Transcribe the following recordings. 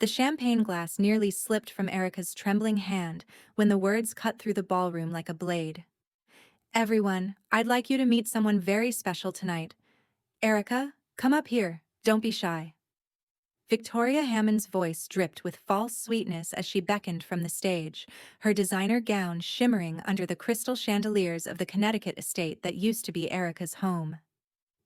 The champagne glass nearly slipped from Erika's trembling hand when the words cut through the ballroom like a blade. "Everyone, I'd like you to meet someone very special tonight. Erika, come up here, don't be shy." Victoria Hammond's voice dripped with false sweetness as she beckoned from the stage, her designer gown shimmering under the crystal chandeliers of the Connecticut estate that used to be Erika's home.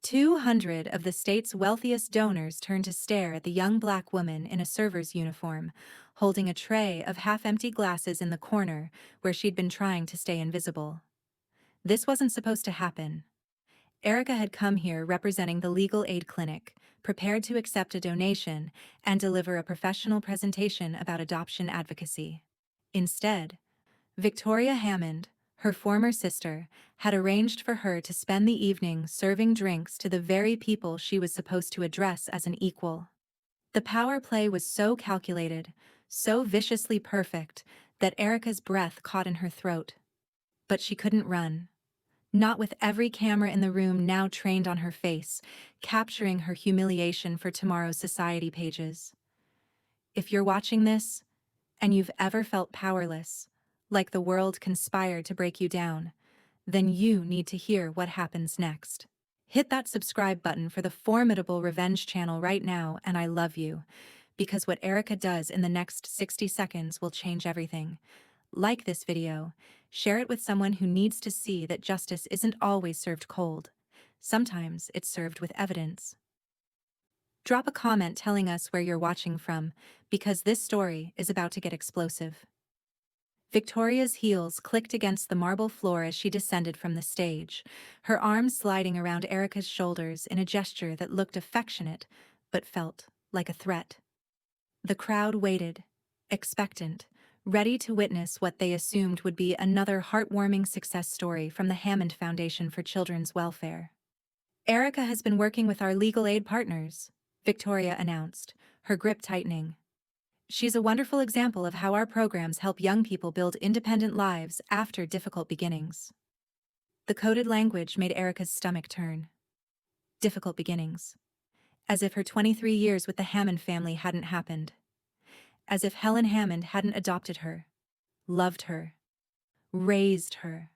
200 of the state's wealthiest donors turned to stare at the young black woman in a server's uniform, holding a tray of half-empty glasses in the corner where she'd been trying to stay invisible. This wasn't supposed to happen. Erika had come here representing the legal aid clinic, prepared to accept a donation and deliver a professional presentation about adoption advocacy. Instead, Victoria Hammond, her former sister, had arranged for her to spend the evening serving drinks to the very people she was supposed to address as an equal. The power play was so calculated, so viciously perfect, that Erika's breath caught in her throat. But she couldn't run. Not with every camera in the room now trained on her face, capturing her humiliation for tomorrow's society pages. If you're watching this, and you've ever felt powerless, like the world conspired to break you down, then you need to hear what happens next. Hit that subscribe button for the formidable Revenge channel right now, and I love you, because what Erika does in the next 60 seconds will change everything. Like this video, share it with someone who needs to see that justice isn't always served cold. Sometimes it's served with evidence. Drop a comment telling us where you're watching from, because this story is about to get explosive. Victoria's heels clicked against the marble floor as she descended from the stage, her arms sliding around Erika's shoulders in a gesture that looked affectionate but felt like a threat. The crowd waited, expectant, ready to witness what they assumed would be another heartwarming success story from the Hammond Foundation for Children's Welfare. "Erika has been working with our legal aid partners," Victoria announced, her grip tightening. "She's a wonderful example of how our programs help young people build independent lives after difficult beginnings." The coded language made Erika's stomach turn. Difficult beginnings. As if her 23 years with the Hammond family hadn't happened. As if Helen Hammond hadn't adopted her, loved her, raised her.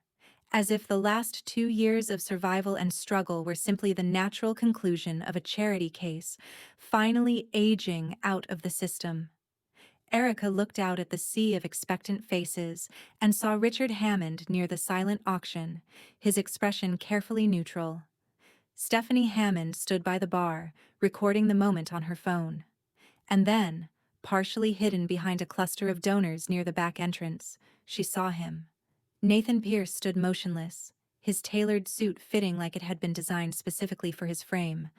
As if the last 2 years of survival and struggle were simply the natural conclusion of a charity case, finally aging out of the system. Erika looked out at the sea of expectant faces and saw Richard Hammond near the silent auction, his expression carefully neutral. Stephanie Hammond stood by the bar, recording the moment on her phone. And then, partially hidden behind a cluster of donors near the back entrance, she saw him. Nathan Pierce stood motionless, his tailored suit fitting like it had been designed specifically for his frame,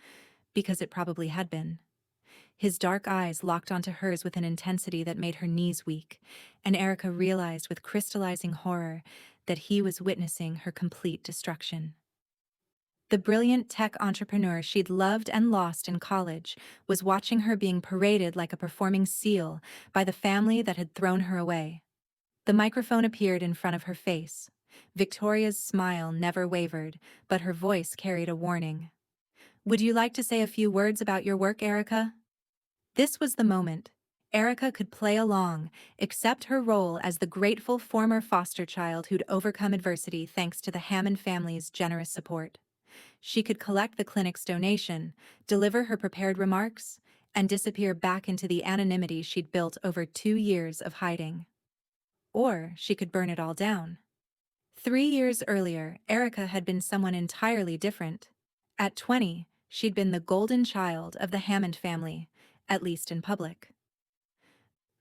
because it probably had been. His dark eyes locked onto hers with an intensity that made her knees weak, and Erika realized with crystallizing horror that he was witnessing her complete destruction. The brilliant tech entrepreneur she'd loved and lost in college was watching her being paraded like a performing seal by the family that had thrown her away. The microphone appeared in front of her face. Victoria's smile never wavered, but her voice carried a warning. "Would you like to say a few words about your work, Erika?" This was the moment. Erika could play along, accept her role as the grateful former foster child who'd overcome adversity thanks to the Hammond family's generous support. She could collect the clinic's donation, deliver her prepared remarks, and disappear back into the anonymity she'd built over 2 years of hiding. Or she could burn it all down. 3 years earlier, Erika had been someone entirely different. At 20, she'd been the golden child of the Hammond family, at least in public.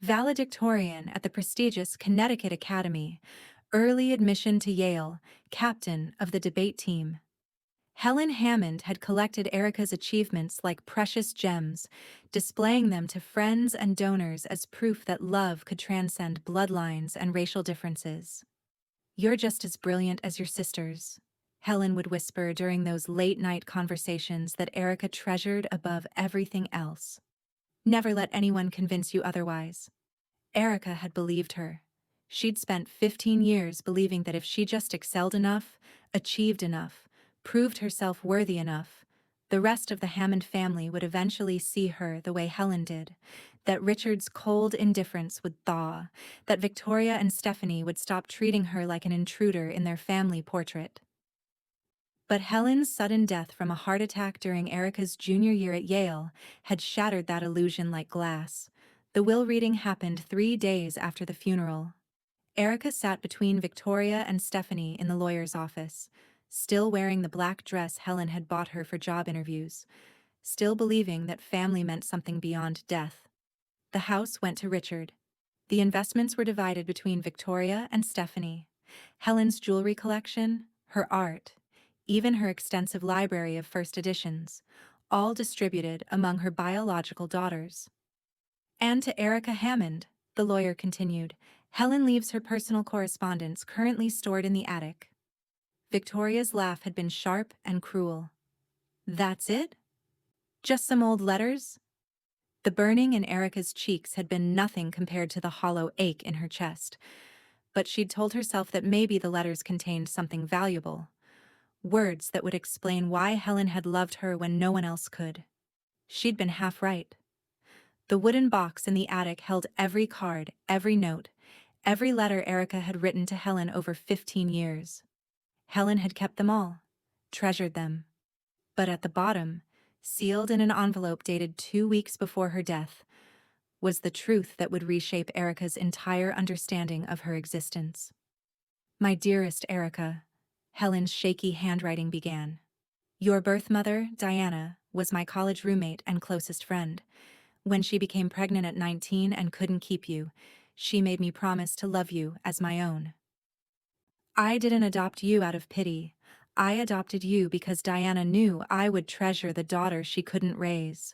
Valedictorian at the prestigious Connecticut Academy, early admission to Yale, captain of the debate team. Helen Hammond had collected Erika's achievements like precious gems, displaying them to friends and donors as proof that love could transcend bloodlines and racial differences. "You're just as brilliant as your sisters," Helen would whisper during those late-night conversations that Erika treasured above everything else. "Never let anyone convince you otherwise." Erika had believed her. She'd spent 15 years believing that if she just excelled enough, achieved enough, proved herself worthy enough, the rest of the Hammond family would eventually see her the way Helen did, that Richard's cold indifference would thaw, that Victoria and Stephanie would stop treating her like an intruder in their family portrait. But Helen's sudden death from a heart attack during Erika's junior year at Yale had shattered that illusion like glass. The will reading happened 3 days after the funeral. Erika sat between Victoria and Stephanie in the lawyer's office, still wearing the black dress Helen had bought her for job interviews, still believing that family meant something beyond death. The house went to Richard. The investments were divided between Victoria and Stephanie. Helen's jewelry collection, her art, even her extensive library of first editions, all distributed among her biological daughters. And to ERIKA Hammond, the lawyer continued, Helen leaves her personal correspondence currently stored in the attic. Victoria's laugh had been sharp and cruel. That's it? Just some old letters? The burning in ERIKA's cheeks had been nothing compared to the hollow ache in her chest, but she'd told herself that maybe the letters contained something valuable. Words that would explain why Helen had loved her when no one else could. She'd been half right. The wooden box in the attic held every card, every note, every letter ERIKA had written to Helen over 15 years. Helen had kept them all, treasured them. But at the bottom, sealed in an envelope dated 2 weeks before her death, was the truth that would reshape ERIKA's entire understanding of her existence. My dearest ERIKA, Helen's shaky handwriting began. Your birth mother, Diana, was my college roommate and closest friend. When she became pregnant at 19 and couldn't keep you, she made me promise to love you as my own. I didn't adopt you out of pity. I adopted you because Diana knew I would treasure the daughter she couldn't raise.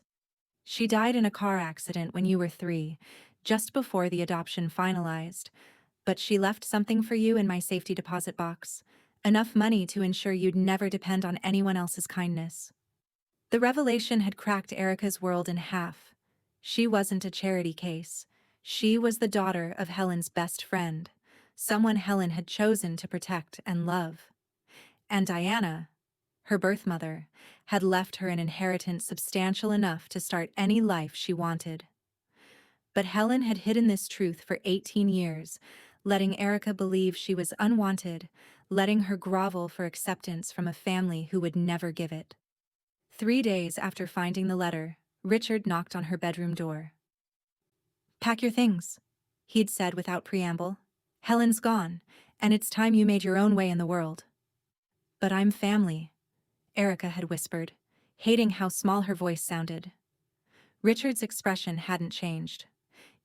She died in a car accident when you were 3, just before the adoption finalized, but she left something for you in my safety deposit box. Enough money to ensure you'd never depend on anyone else's kindness. The revelation had cracked ERIKA's world in half. She wasn't a charity case. She was the daughter of Helen's best friend, someone Helen had chosen to protect and love. And Diana, her birth mother, had left her an inheritance substantial enough to start any life she wanted. But Helen had hidden this truth for 18 years, letting ERIKA believe she was unwanted, letting her grovel for acceptance from a family who would never give it. 3 days after finding the letter, Richard knocked on her bedroom door. Pack your things, he'd said without preamble. Helen's gone, and it's time you made your own way in the world. But I'm family, ERIKA had whispered, hating how small her voice sounded. Richard's expression hadn't changed.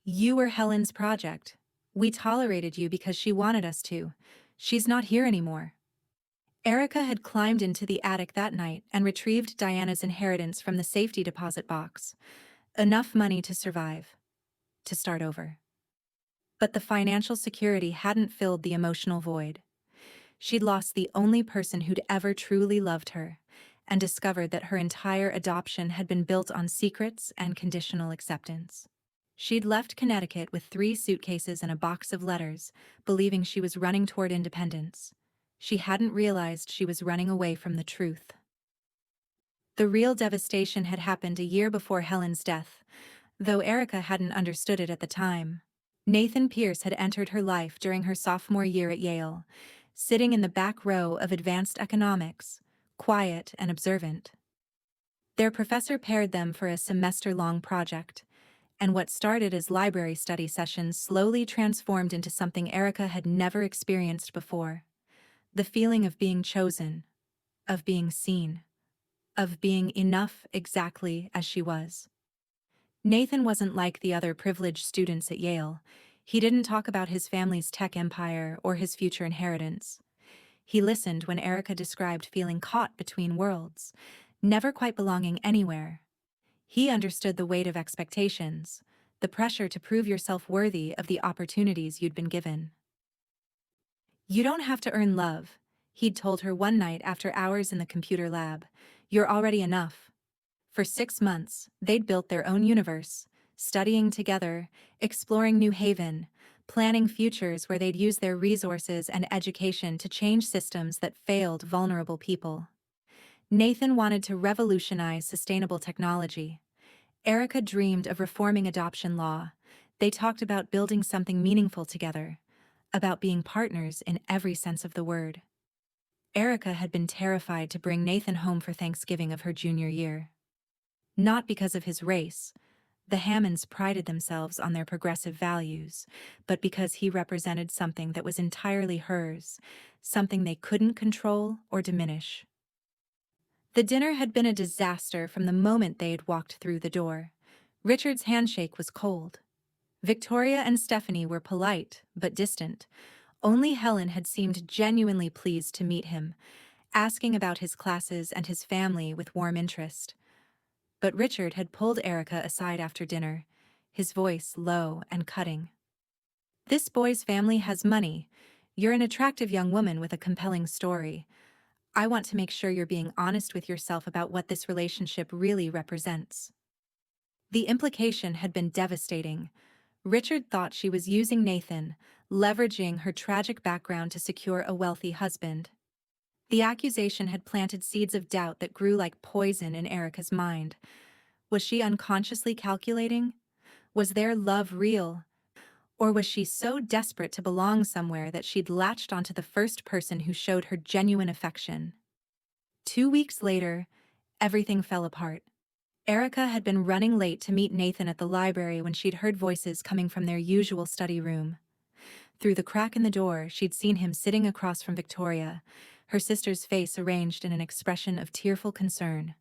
You were Helen's project. We tolerated you because she wanted us to. She's not here anymore. ERIKA had climbed into the attic that night and retrieved Diana's inheritance from the safety deposit box. Enough money to survive. To start over. But the financial security hadn't filled the emotional void. She'd lost the only person who'd ever truly loved her, and discovered that her entire adoption had been built on secrets and conditional acceptance. She'd left Connecticut with 3 suitcases and a box of letters, believing she was running toward independence. She hadn't realized she was running away from the truth. The real devastation had happened a year before Helen's death, though ERIKA hadn't understood it at the time. Nathan Pierce had entered her life during her sophomore year at Yale, sitting in the back row of advanced economics, quiet and observant. Their professor paired them for a semester-long project, and what started as library study sessions slowly transformed into something ERIKA had never experienced before. The feeling of being chosen, of being seen, of being enough exactly as she was. Nathan wasn't like the other privileged students at Yale. He didn't talk about his family's tech empire or his future inheritance. He listened when ERIKA described feeling caught between worlds, never quite belonging anywhere. He understood the weight of expectations, the pressure to prove yourself worthy of the opportunities you'd been given. You don't have to earn love, he'd told her one night after hours in the computer lab. You're already enough. For 6 months, they'd built their own universe, studying together, exploring New Haven, planning futures where they'd use their resources and education to change systems that failed vulnerable people. Nathan wanted to revolutionize sustainable technology. ERIKA dreamed of reforming adoption law. They talked about building something meaningful together, about being partners in every sense of the word. ERIKA had been terrified to bring Nathan home for Thanksgiving of her junior year. Not because of his race. The Hammonds prided themselves on their progressive values, but because he represented something that was entirely hers, something they couldn't control or diminish. The dinner had been a disaster from the moment they had walked through the door. Richard's handshake was cold. Victoria and Stephanie were polite, but distant. Only Helen had seemed genuinely pleased to meet him, asking about his classes and his family with warm interest. But Richard had pulled ERIKA aside after dinner, his voice low and cutting. "This boy's family has money. You're an attractive young woman with a compelling story. I want to make sure you're being honest with yourself about what this relationship really represents." The implication had been devastating. Richard thought she was using Nathan, leveraging her tragic background to secure a wealthy husband. The accusation had planted seeds of doubt that grew like poison in ERIKA's mind. Was she unconsciously calculating? Was their love real? Or was she so desperate to belong somewhere that she'd latched onto the first person who showed her genuine affection? 2 weeks later, everything fell apart. ERIKA had been running late to meet Nathan at the library when she'd heard voices coming from their usual study room. Through the crack in the door, she'd seen him sitting across from Victoria, her sister's face arranged in an expression of tearful concern.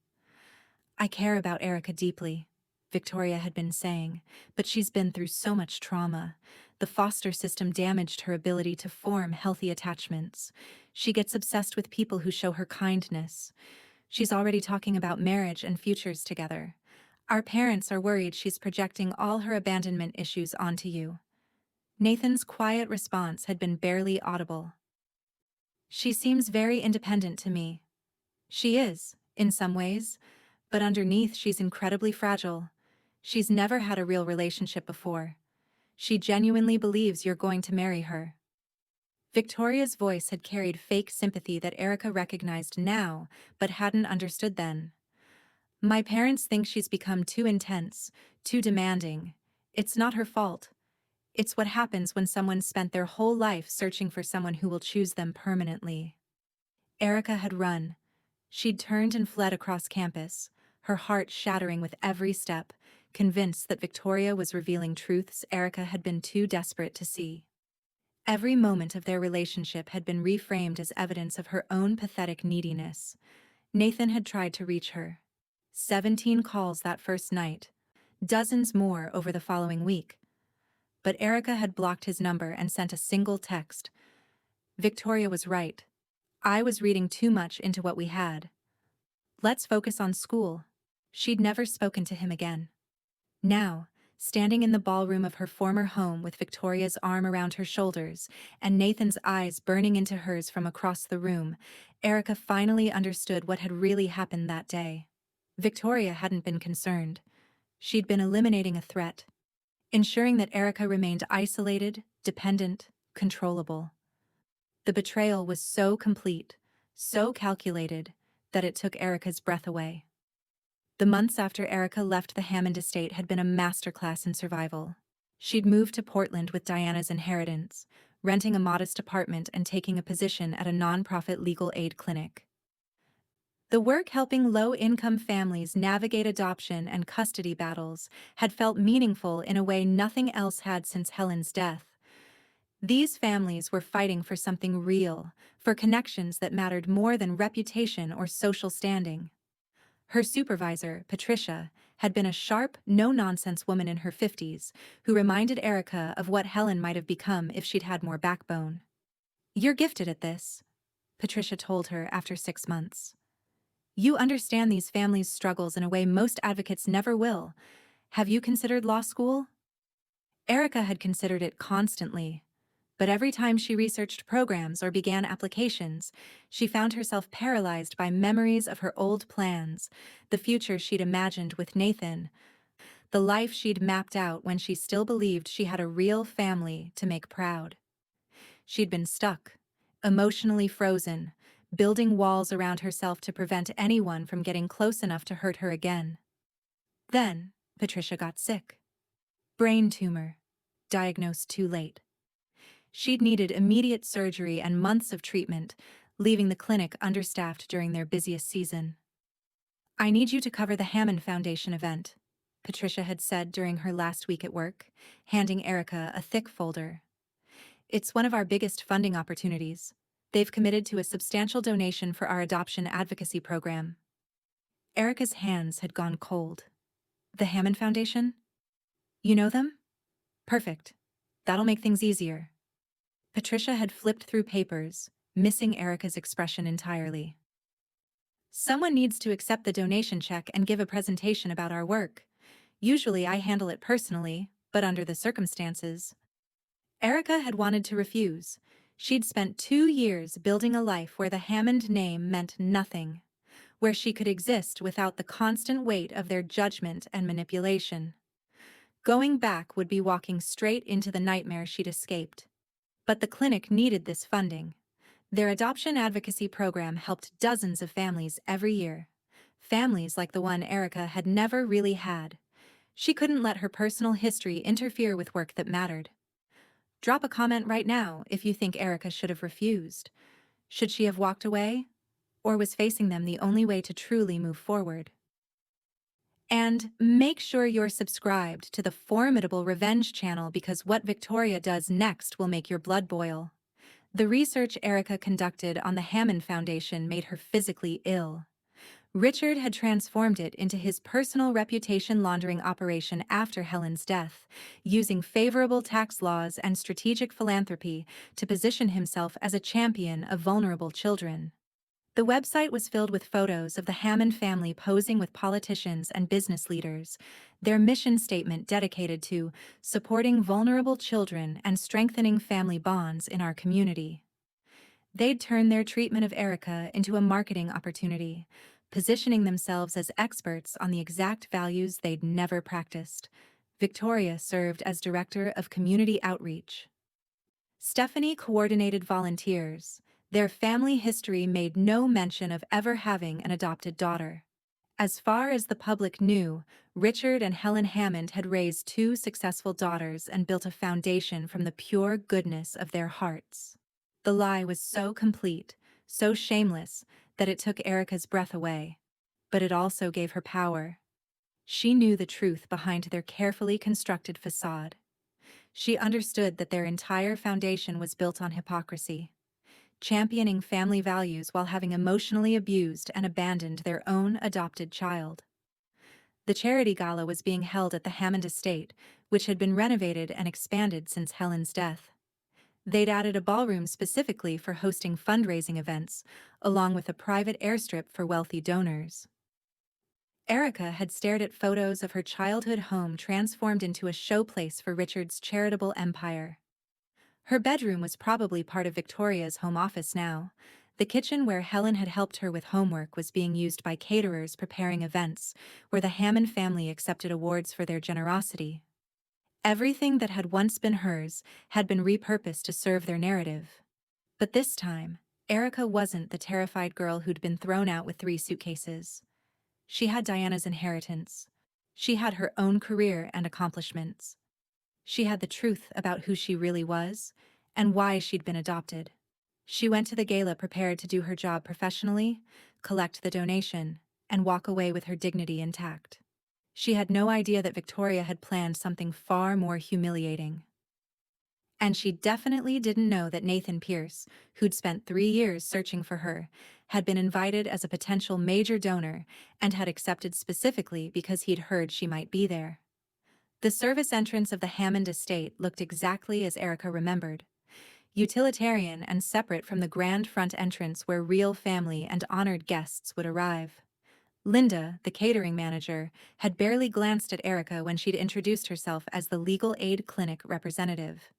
"I care about ERIKA deeply," Victoria had been saying, "but she's been through so much trauma. The foster system damaged her ability to form healthy attachments. She gets obsessed with people who show her kindness. She's already talking about marriage and futures together. Our parents are worried she's projecting all her abandonment issues onto you." Nathan's quiet response had been barely audible. "She seems very independent to me." "She is, in some ways, but underneath she's incredibly fragile. She's never had a real relationship before. She genuinely believes you're going to marry her." Victoria's voice had carried fake sympathy that ERIKA recognized now, but hadn't understood then. "My parents think she's become too intense, too demanding. It's not her fault. It's what happens when someone spent their whole life searching for someone who will choose them permanently." ERIKA had run. She'd turned and fled across campus, her heart shattering with every step, convinced that Victoria was revealing truths ERIKA had been too desperate to see. Every moment of their relationship had been reframed as evidence of her own pathetic neediness. Nathan had tried to reach her. 17 calls that first night, dozens more over the following week. But ERIKA had blocked his number and sent a single text. "Victoria was right. I was reading too much into what we had. Let's focus on school." She'd never spoken to him again. Now, standing in the ballroom of her former home with Victoria's arm around her shoulders and Nathan's eyes burning into hers from across the room, ERIKA finally understood what had really happened that day. Victoria hadn't been concerned. She'd been eliminating a threat, ensuring that ERIKA remained isolated, dependent, controllable. The betrayal was so complete, so calculated, that it took ERIKA's breath away. The months after ERIKA left the Hammond estate had been a masterclass in survival. She'd moved to Portland with Diana's inheritance, renting a modest apartment and taking a position at a nonprofit legal aid clinic. The work helping low-income families navigate adoption and custody battles had felt meaningful in a way nothing else had since Helen's death. These families were fighting for something real, for connections that mattered more than reputation or social standing. Her supervisor, Patricia, had been a sharp, no-nonsense woman in her 50s who reminded ERIKA of what Helen might have become if she'd had more backbone. "You're gifted at this," Patricia told her after 6 months. "You understand these families' struggles in a way most advocates never will. Have you considered law school?" ERIKA had considered it constantly. But every time she researched programs or began applications, she found herself paralyzed by memories of her old plans, the future she'd imagined with Nathan, the life she'd mapped out when she still believed she had a real family to make proud. She'd been stuck, emotionally frozen, building walls around herself to prevent anyone from getting close enough to hurt her again. Then, Patricia got sick. Brain tumor. Diagnosed too late. She'd needed immediate surgery and months of treatment, leaving the clinic understaffed during their busiest season. "I need you to cover the Hammond Foundation event," Patricia had said during her last week at work, handing ERIKA a thick folder. "It's one of our biggest funding opportunities. They've committed to a substantial donation for our adoption advocacy program." ERIKA's hands had gone cold. "The Hammond Foundation? You know them? Perfect. That'll make things easier." Patricia had flipped through papers, missing ERIKA's expression entirely. "Someone needs to accept the donation check and give a presentation about our work. Usually I handle it personally, but under the circumstances." ERIKA had wanted to refuse. She'd spent 2 years building a life where the Hammond name meant nothing, where she could exist without the constant weight of their judgment and manipulation. Going back would be walking straight into the nightmare she'd escaped. But the clinic needed this funding. Their adoption advocacy program helped dozens of families every year. Families like the one ERIKA had never really had. She couldn't let her personal history interfere with work that mattered. Drop a comment right now if you think ERIKA should have refused. Should she have walked away? Or was facing them the only way to truly move forward? And make sure you're subscribed to the Formidable Revenge channel, because what Victoria does next will make your blood boil. The research ERIKA conducted on the Hammond Foundation made her physically ill. Richard had transformed it into his personal reputation laundering operation after Helen's death, using favorable tax laws and strategic philanthropy to position himself as a champion of vulnerable children. The website was filled with photos of the Hammond family posing with politicians and business leaders, their mission statement dedicated to supporting vulnerable children and strengthening family bonds in our community. They'd turned their treatment of ERIKA into a marketing opportunity, positioning themselves as experts on the exact values they'd never practiced. Victoria served as Director of Community Outreach. Stephanie coordinated volunteers. Their family history made no mention of ever having an adopted daughter. As far as the public knew, Richard and Helen Hammond had raised 2 successful daughters and built a foundation from the pure goodness of their hearts. The lie was so complete, so shameless, that it took ERIKA's breath away. But it also gave her power. She knew the truth behind their carefully constructed facade. She understood that their entire foundation was built on hypocrisy, championing family values while having emotionally abused and abandoned their own adopted child. The charity gala was being held at the Hammond estate, which had been renovated and expanded since Helen's death. They'd added a ballroom specifically for hosting fundraising events, along with a private airstrip for wealthy donors. ERIKA had stared at photos of her childhood home transformed into a showplace for Richard's charitable empire. Her bedroom was probably part of Victoria's home office now. The kitchen where Helen had helped her with homework was being used by caterers preparing events, where the Hammond family accepted awards for their generosity. Everything that had once been hers had been repurposed to serve their narrative. But this time, ERIKA wasn't the terrified girl who'd been thrown out with 3 suitcases. She had Diana's inheritance. She had her own career and accomplishments. She had the truth about who she really was and why she'd been adopted. She went to the gala prepared to do her job professionally, collect the donation, and walk away with her dignity intact. She had no idea that Victoria had planned something far more humiliating. And she definitely didn't know that Nathan Pierce, who'd spent 3 years searching for her, had been invited as a potential major donor and had accepted specifically because he'd heard she might be there. The service entrance of the Hammond estate looked exactly as ERIKA remembered. Utilitarian and separate from the grand front entrance where real family and honored guests would arrive. Linda, the catering manager, had barely glanced at ERIKA when she'd introduced herself as the legal aid clinic representative.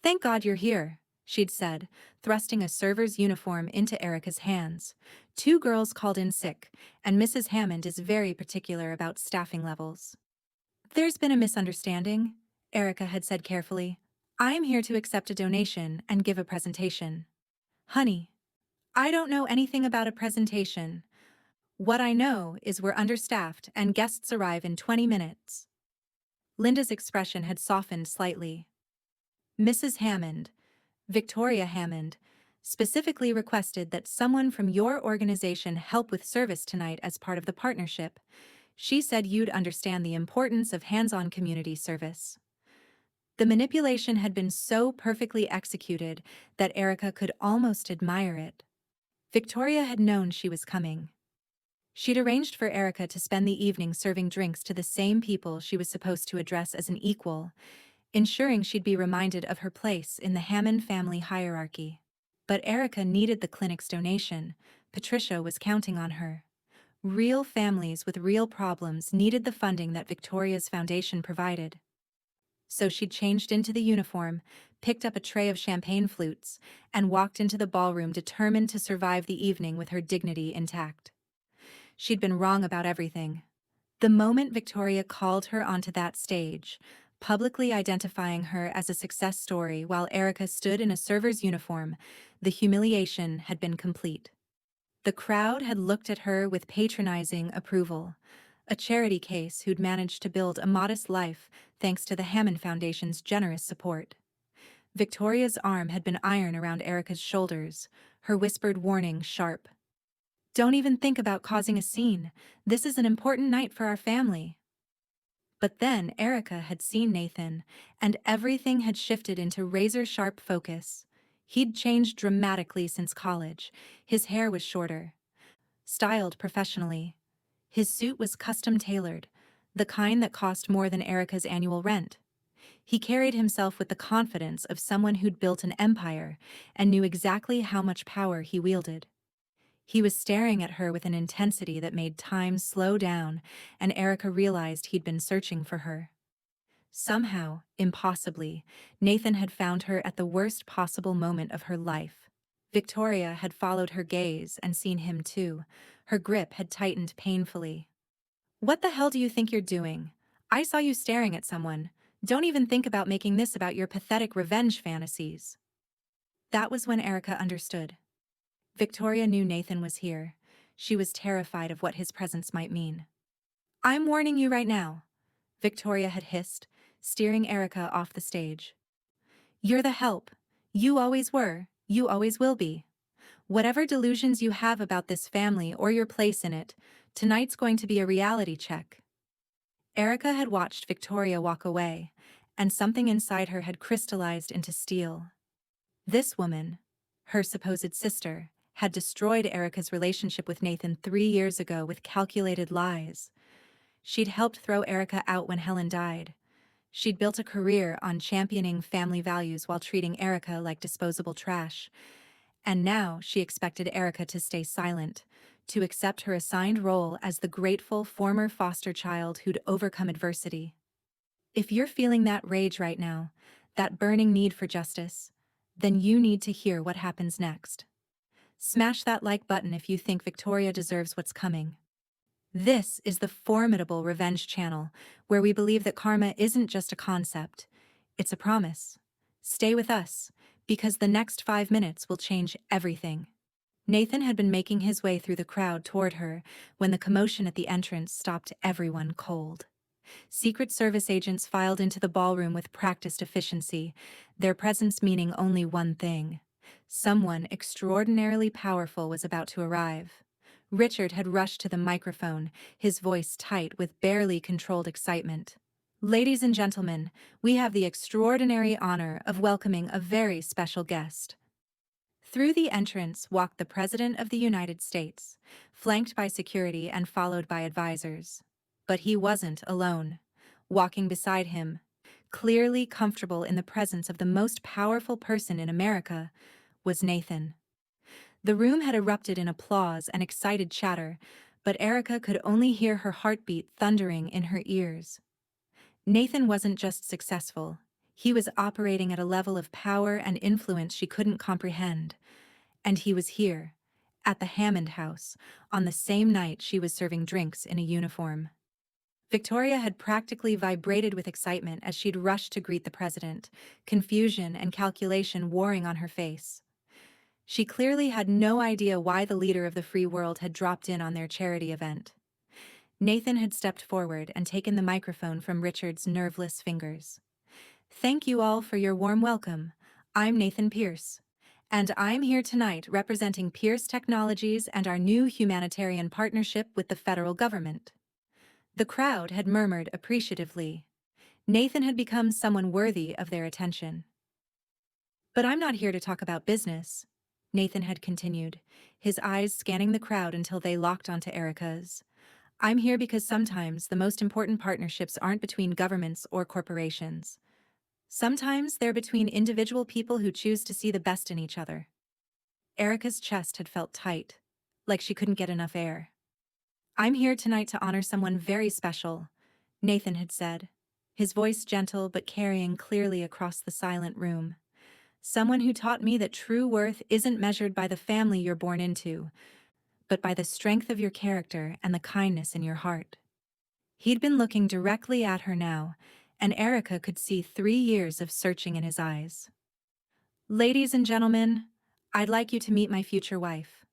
"Thank God you're here," she'd said, thrusting a server's uniform into ERIKA's hands. "2 girls called in sick, and Mrs. Hammond is very particular about staffing levels." "There's been a misunderstanding," ERIKA had said carefully. "I'm here to accept a donation and give a presentation." "Honey, I don't know anything about a presentation. What I know is we're understaffed and guests arrive in 20 minutes. Linda's expression had softened slightly. Mrs. Hammond, Victoria Hammond, specifically requested that someone from your organization help with service tonight as part of the partnership. She said you'd understand the importance of hands-on community service. The manipulation had been so perfectly executed that ERIKA could almost admire it. Victoria had known she was coming. She'd arranged for ERIKA to spend the evening serving drinks to the same people she was supposed to address as an equal, ensuring she'd be reminded of her place in the Hammond family hierarchy. But ERIKA needed the clinic's donation. Patricia was counting on her. Real families with real problems needed the funding that Victoria's foundation provided. So she'd changed into the uniform, picked up a tray of champagne flutes, and walked into the ballroom determined to survive the evening with her dignity intact. She'd been wrong about everything. The moment Victoria called her onto that stage, publicly identifying her as a success story while ERIKA stood in a server's uniform, the humiliation had been complete. The crowd had looked at her with patronizing approval, a charity case who'd managed to build a modest life thanks to the Hammond Foundation's generous support. Victoria's arm had been iron around ERIKA's shoulders, her whispered warning sharp. "Don't even think about causing a scene. This is an important night for our family." But then ERIKA had seen Nathan, and everything had shifted into razor-sharp focus. He'd changed dramatically since college. His hair was shorter, styled professionally. His suit was custom-tailored, the kind that cost more than ERIKA's annual rent. He carried himself with the confidence of someone who'd built an empire and knew exactly how much power he wielded. He was staring at her with an intensity that made time slow down, and ERIKA realized he'd been searching for her. Somehow, impossibly, Nathan had found her at the worst possible moment of her life. Victoria had followed her gaze and seen him too. Her grip had tightened painfully. "What the hell do you think you're doing? I saw you staring at someone. Don't even think about making this about your pathetic revenge fantasies." That was when ERIKA understood. Victoria knew Nathan was here. She was terrified of what his presence might mean. "I'm warning you right now," Victoria had hissed, steering ERIKA off the stage. "You're the help. You always were, you always will be. Whatever delusions you have about this family or your place in it, tonight's going to be a reality check." ERIKA had watched Victoria walk away, and something inside her had crystallized into steel. This woman, her supposed sister, had destroyed ERIKA's relationship with Nathan 3 years ago with calculated lies. She'd helped throw ERIKA out when Helen died. She'd built a career on championing family values while treating ERIKA like disposable trash. And now she expected ERIKA to stay silent, to accept her assigned role as the grateful former foster child who'd overcome adversity. If you're feeling that rage right now, that burning need for justice, then you need to hear what happens next. Smash that like button if you think Victoria deserves what's coming. This is the formidable Revenge Channel, where we believe that karma isn't just a concept, it's a promise. Stay with us, because the next 5 minutes will change everything. Nathan had been making his way through the crowd toward her when the commotion at the entrance stopped everyone cold. Secret Service agents filed into the ballroom with practiced efficiency, their presence meaning only one thing. Someone extraordinarily powerful was about to arrive. Richard had rushed to the microphone, his voice tight with barely controlled excitement. "Ladies and gentlemen, we have the extraordinary honor of welcoming a very special guest." Through the entrance walked the President of the United States, flanked by security and followed by advisors. But he wasn't alone. Walking beside him, clearly comfortable in the presence of the most powerful person in America, was Nathan. The room had erupted in applause and excited chatter, but ERIKA could only hear her heartbeat thundering in her ears. Nathan wasn't just successful, he was operating at a level of power and influence she couldn't comprehend. And he was here, at the Hammond house, on the same night she was serving drinks in a uniform. Victoria had practically vibrated with excitement as she'd rushed to greet the president, confusion and calculation warring on her face. She clearly had no idea why the leader of the free world had dropped in on their charity event. Nathan had stepped forward and taken the microphone from Richard's nerveless fingers. "Thank you all for your warm welcome. I'm Nathan Pierce. And I'm here tonight representing Pierce Technologies and our new humanitarian partnership with the federal government." The crowd had murmured appreciatively. Nathan had become someone worthy of their attention. "But I'm not here to talk about business," Nathan had continued, his eyes scanning the crowd until they locked onto Erika's. "I'm here because sometimes the most important partnerships aren't between governments or corporations. Sometimes they're between individual people who choose to see the best in each other." Erika's chest had felt tight, like she couldn't get enough air. "I'm here tonight to honor someone very special," Nathan had said, his voice gentle but carrying clearly across the silent room. "Someone who taught me that true worth isn't measured by the family you're born into, but by the strength of your character and the kindness in your heart." He'd been looking directly at her now, and Erika could see 3 years of searching in his eyes. "Ladies and gentlemen, I'd like you to meet my future wife."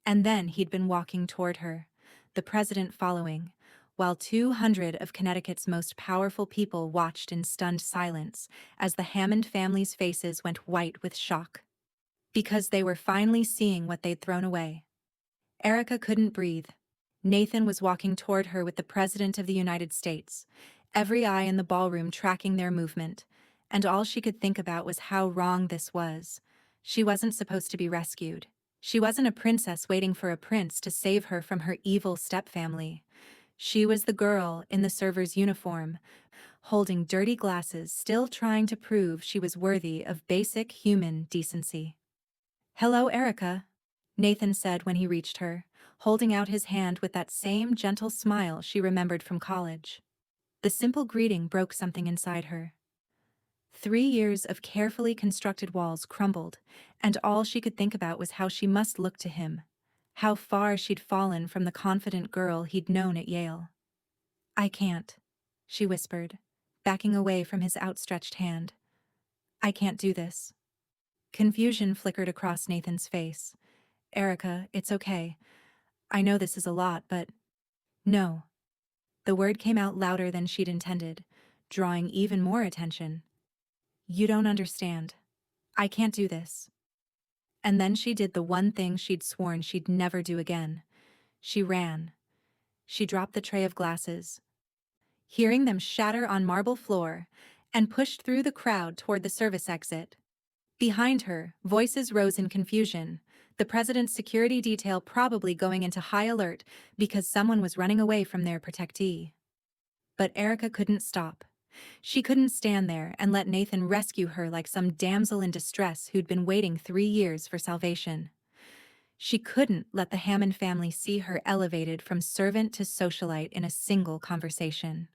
And then he'd been walking toward her, the president following, while 200 of Connecticut's most powerful people watched in stunned silence as the Hammond family's faces went white with shock. Because they were finally seeing what they'd thrown away. Erika couldn't breathe. Nathan was walking toward her with the President of the United States, every eye in the ballroom tracking their movement, and all she could think about was how wrong this was. She wasn't supposed to be rescued. She wasn't a princess waiting for a prince to save her from her evil stepfamily. She was the girl in the server's uniform, holding dirty glasses, still trying to prove she was worthy of basic human decency. "Hello, Erika," Nathan said when he reached her, holding out his hand with that same gentle smile she remembered from college. The simple greeting broke something inside her. 3 years of carefully constructed walls crumbled, and all she could think about was how she must look to him, how far she'd fallen from the confident girl he'd known at Yale. "I can't," she whispered, backing away from his outstretched hand. "I can't do this." Confusion flickered across Nathan's face. "Erika, it's okay. I know this is a lot, but—" "No." The word came out louder than she'd intended, drawing even more attention. "You don't understand. I can't do this." And then she did the one thing she'd sworn she'd never do again. She ran. She dropped the tray of glasses, hearing them shatter on marble floor, and pushed through the crowd toward the service exit. Behind her, voices rose in confusion, the president's security detail probably going into high alert because someone was running away from their protectee. But Erika couldn't stop. She couldn't stand there and let Nathan rescue her like some damsel in distress who'd been waiting 3 years for salvation. She couldn't let the Hammond family see her elevated from servant to socialite in a single conversation.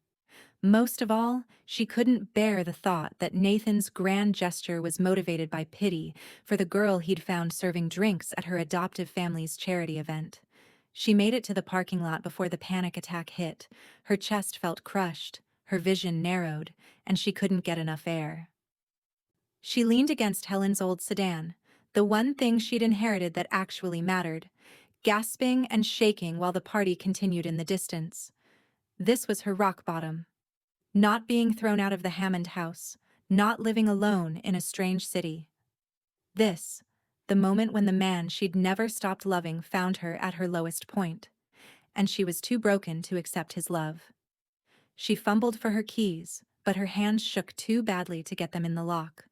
Most of all, she couldn't bear the thought that Nathan's grand gesture was motivated by pity for the girl he'd found serving drinks at her adoptive family's charity event. She made it to the parking lot before the panic attack hit. Her chest felt crushed, her vision narrowed, and she couldn't get enough air. She leaned against Helen's old sedan, the one thing she'd inherited that actually mattered, gasping and shaking while the party continued in the distance. This was her rock bottom. Not being thrown out of the Hammond house, not living alone in a strange city. This, the moment when the man she'd never stopped loving found her at her lowest point, and she was too broken to accept his love. She fumbled for her keys, but her hands shook too badly to get them in the lock.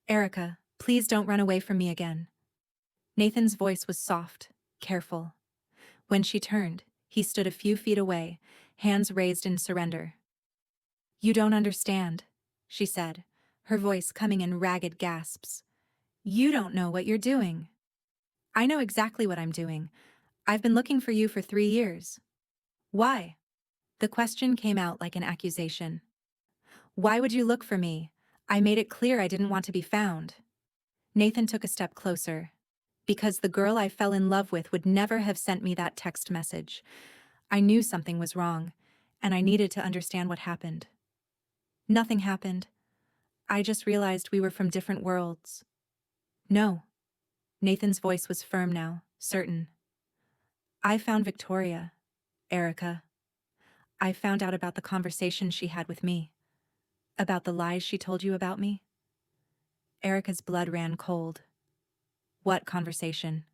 "Erika, please don't run away from me again." Nathan's voice was soft, careful. When she turned, he stood a few feet away, hands raised in surrender. "You don't understand," she said, her voice coming in ragged gasps. "You don't know what you're doing." "I know exactly what I'm doing. I've been looking for you for 3 years." "Why?" The question came out like an accusation. "Why would you look for me? I made it clear I didn't want to be found." Nathan took a step closer. "Because the girl I fell in love with would never have sent me that text message. I knew something was wrong, and I needed to understand what happened." "Nothing happened. I just realized we were from different worlds." "No." Nathan's voice was firm now, certain. I found Victoria, Erika. I found out about the conversation she had with me. About the lies she told you about me. Erika's blood ran cold. What conversation?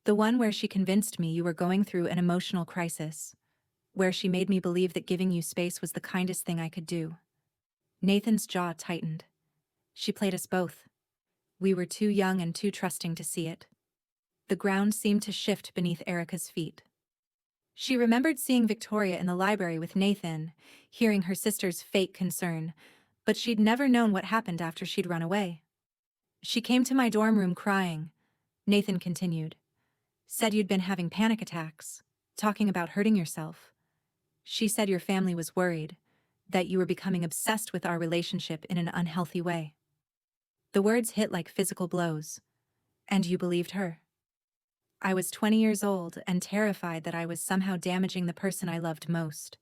The one where she convinced me you were going through an emotional crisis. Where she made me believe that giving you space was the kindest thing I could do. Nathan's jaw tightened. She played us both. We were too young and too trusting to see it. The ground seemed to shift beneath Erika's feet. She remembered seeing Victoria in the library with Nathan, hearing her sister's fake concern, but she'd never known what happened after she'd run away. She came to my dorm room crying, Nathan continued. Said you'd been having panic attacks, talking about hurting yourself. She said your family was worried, that you were becoming obsessed with our relationship in an unhealthy way. The words hit like physical blows. And you believed her. I was 20 years old and terrified that I was somehow damaging the person I loved most.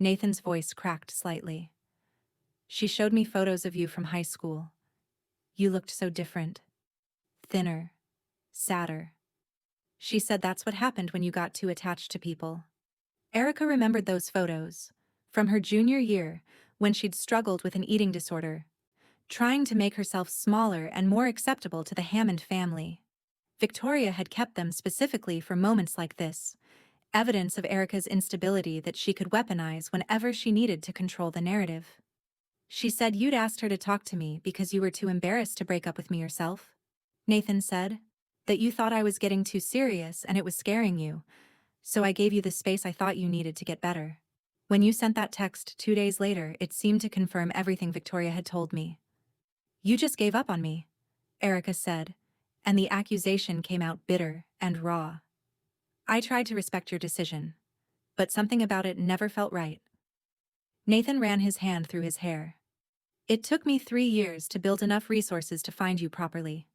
Nathan's voice cracked slightly. She showed me photos of you from high school. You looked so different. Thinner. Sadder. She said that's what happened when you got too attached to people. Erika remembered those photos, from her junior year, when she'd struggled with an eating disorder, trying to make herself smaller and more acceptable to the Hammond family. Victoria had kept them specifically for moments like this, evidence of Erika's instability that she could weaponize whenever she needed to control the narrative. She said you'd asked her to talk to me because you were too embarrassed to break up with me yourself. Nathan said that you thought I was getting too serious and it was scaring you, so I gave you the space I thought you needed to get better. When you sent that text 2 days later, it seemed to confirm everything Victoria had told me. You just gave up on me, Erika said, and the accusation came out bitter and raw. I tried to respect your decision, but something about it never felt right. Nathan ran his hand through his hair. It took me 3 years to build enough resources to find you properly.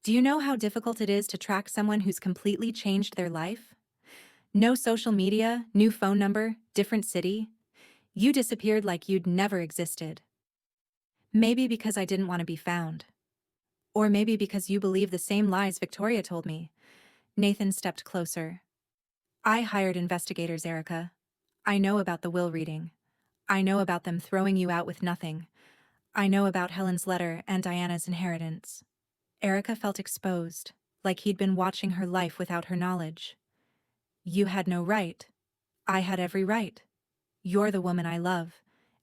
Do you know how difficult it is to track someone who's completely changed their life? No social media, new phone number, different city. You disappeared like you'd never existed. Maybe because I didn't want to be found. Or maybe because you believe the same lies Victoria told me. Nathan stepped closer. I hired investigators, Erika. I know about the will reading. I know about them throwing you out with nothing. I know about Helen's letter and Diana's inheritance. Erika felt exposed, like he'd been watching her life without her knowledge. You had no right. I had every right. You're the woman I love,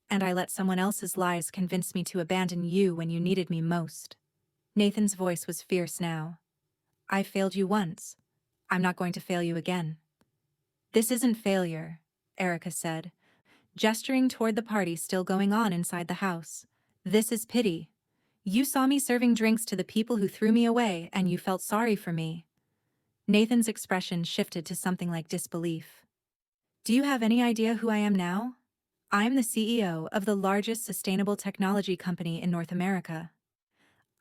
and I let someone else's lies convince me to abandon you when you needed me most. Nathan's voice was fierce now. I failed you once. I'm not going to fail you again. This isn't failure, Erika said, gesturing toward the party still going on inside the house. This is pity. You saw me serving drinks to the people who threw me away and you felt sorry for me. Nathan's expression shifted to something like disbelief. Do you have any idea who I am now? I'm the CEO of the largest sustainable technology company in North America.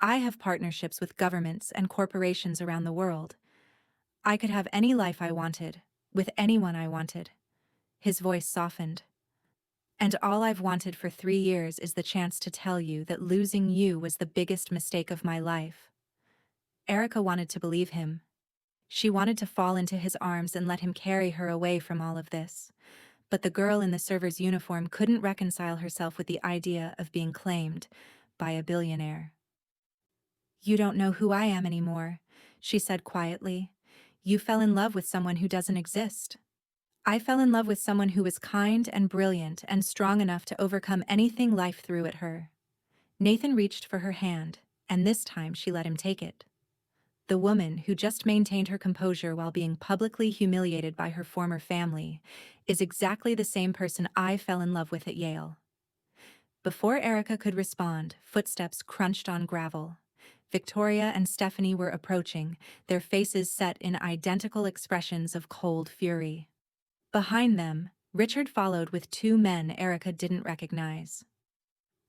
I have partnerships with governments and corporations around the world. I could have any life I wanted, with anyone I wanted. His voice softened. And all I've wanted for 3 years is the chance to tell you that losing you was the biggest mistake of my life. Erika wanted to believe him. She wanted to fall into his arms and let him carry her away from all of this. But the girl in the server's uniform couldn't reconcile herself with the idea of being claimed by a billionaire. You don't know who I am anymore, she said quietly. You fell in love with someone who doesn't exist. I fell in love with someone who was kind and brilliant and strong enough to overcome anything life threw at her. Nathan reached for her hand, and this time she let him take it. The woman who just maintained her composure while being publicly humiliated by her former family is exactly the same person I fell in love with at Yale. Before Erika could respond, footsteps crunched on gravel. Victoria and Stephanie were approaching, their faces set in identical expressions of cold fury. Behind them, Richard followed with 2 men Erika didn't recognize.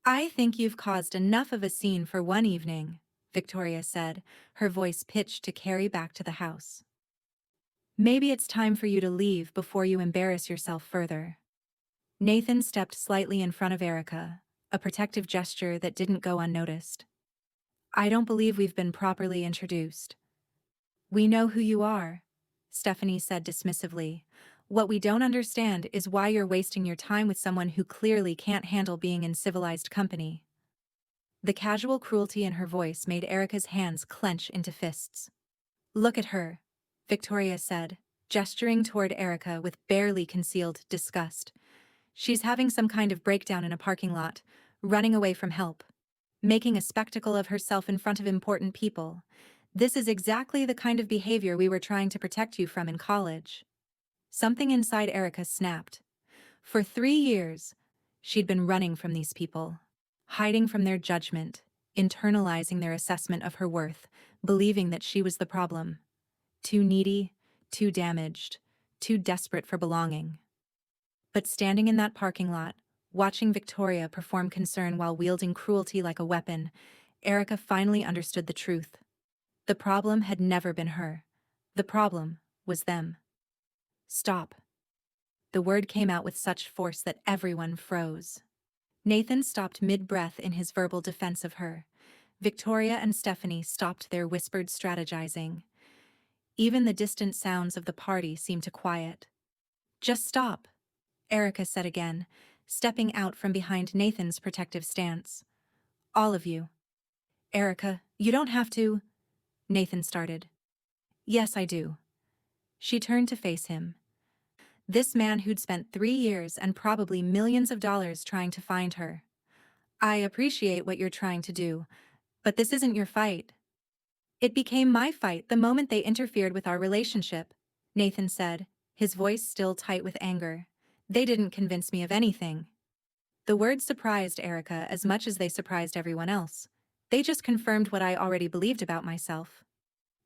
I think you've caused enough of a scene for one evening, Victoria said, her voice pitched to carry back to the house. Maybe it's time for you to leave before you embarrass yourself further. Nathan stepped slightly in front of Erika, a protective gesture that didn't go unnoticed. I don't believe we've been properly introduced. We know who you are, Stephanie said dismissively. What we don't understand is why you're wasting your time with someone who clearly can't handle being in civilized company. The casual cruelty in her voice made Erika's hands clench into fists. Look at her, Victoria said, gesturing toward Erika with barely concealed disgust. She's having some kind of breakdown in a parking lot, running away from help, making a spectacle of herself in front of important people. This is exactly the kind of behavior we were trying to protect you from in college. Something inside Erika snapped. For 3 years, she'd been running from these people, hiding from their judgment, internalizing their assessment of her worth, believing that she was the problem. Too needy, too damaged, too desperate for belonging. But standing in that parking lot, watching Victoria perform concern while wielding cruelty like a weapon, Erika finally understood the truth. The problem had never been her. The problem was them. Stop. The word came out with such force that everyone froze. Nathan stopped mid-breath in his verbal defense of her. Victoria and Stephanie stopped their whispered strategizing. Even the distant sounds of the party seemed to quiet. Just stop, Erika said again, stepping out from behind Nathan's protective stance. All of you. Erika, you don't have to, Nathan started. Yes, I do. She turned to face him. This man who'd spent 3 years and probably millions of dollars trying to find her. I appreciate what you're trying to do, but this isn't your fight. It became my fight the moment they interfered with our relationship, Nathan said, his voice still tight with anger. They didn't convince me of anything. The words surprised Erika as much as they surprised everyone else. They just confirmed what I already believed about myself.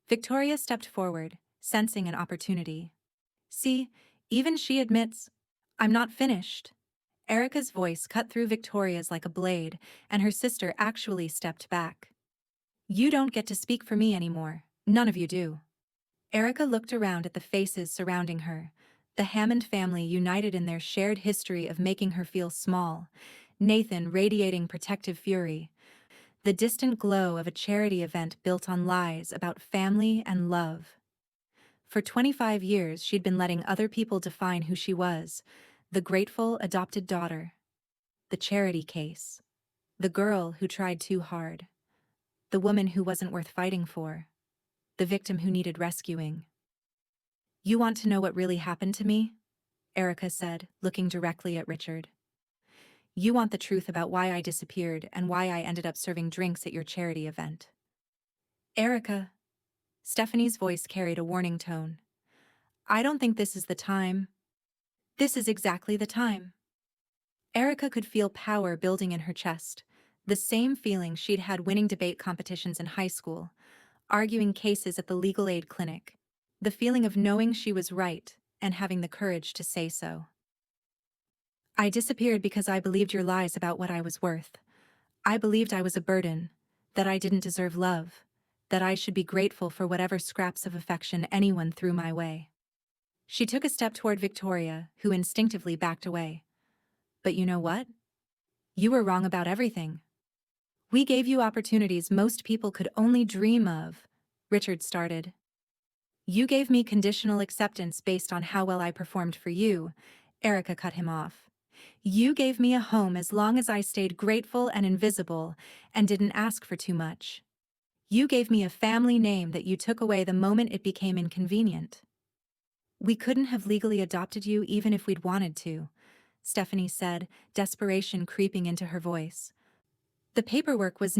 Victoria stepped forward, sensing an opportunity. See, even she admits, I'm not finished. Erika's voice cut through Victoria's like a blade, and her sister actually stepped back. You don't get to speak for me anymore. None of you do. Erika looked around at the faces surrounding her, the Hammond family united in their shared history of making her feel small, Nathan radiating protective fury, the distant glow of a charity event built on lies about family and love. For 25 years she'd been letting other people define who she was, the grateful adopted daughter, the charity case, the girl who tried too hard, the woman who wasn't worth fighting for, the victim who needed rescuing. You want to know what really happened to me? Erika said, looking directly at Richard. You want the truth about why I disappeared and why I ended up serving drinks at your charity event. Erika, Stephanie's voice carried a warning tone. I don't think this is the time. This is exactly the time. Erika could feel power building in her chest, the same feeling she'd had winning debate competitions in high school, arguing cases at the legal aid clinic, the feeling of knowing she was right and having the courage to say so. I disappeared because I believed your lies about what I was worth. I believed I was a burden, that I didn't deserve love, that I should be grateful for whatever scraps of affection anyone threw my way. She took a step toward Victoria, who instinctively backed away. But you know what? You were wrong about everything. We gave you opportunities most people could only dream of, Richard started. You gave me conditional acceptance based on how well I performed for you, Erika cut him off. You gave me a home as long as I stayed grateful and invisible and didn't ask for too much. You gave me a family name that you took away the moment it became inconvenient. We couldn't have legally adopted you even if we'd wanted to, Stephanie said, desperation creeping into her voice. The paperwork was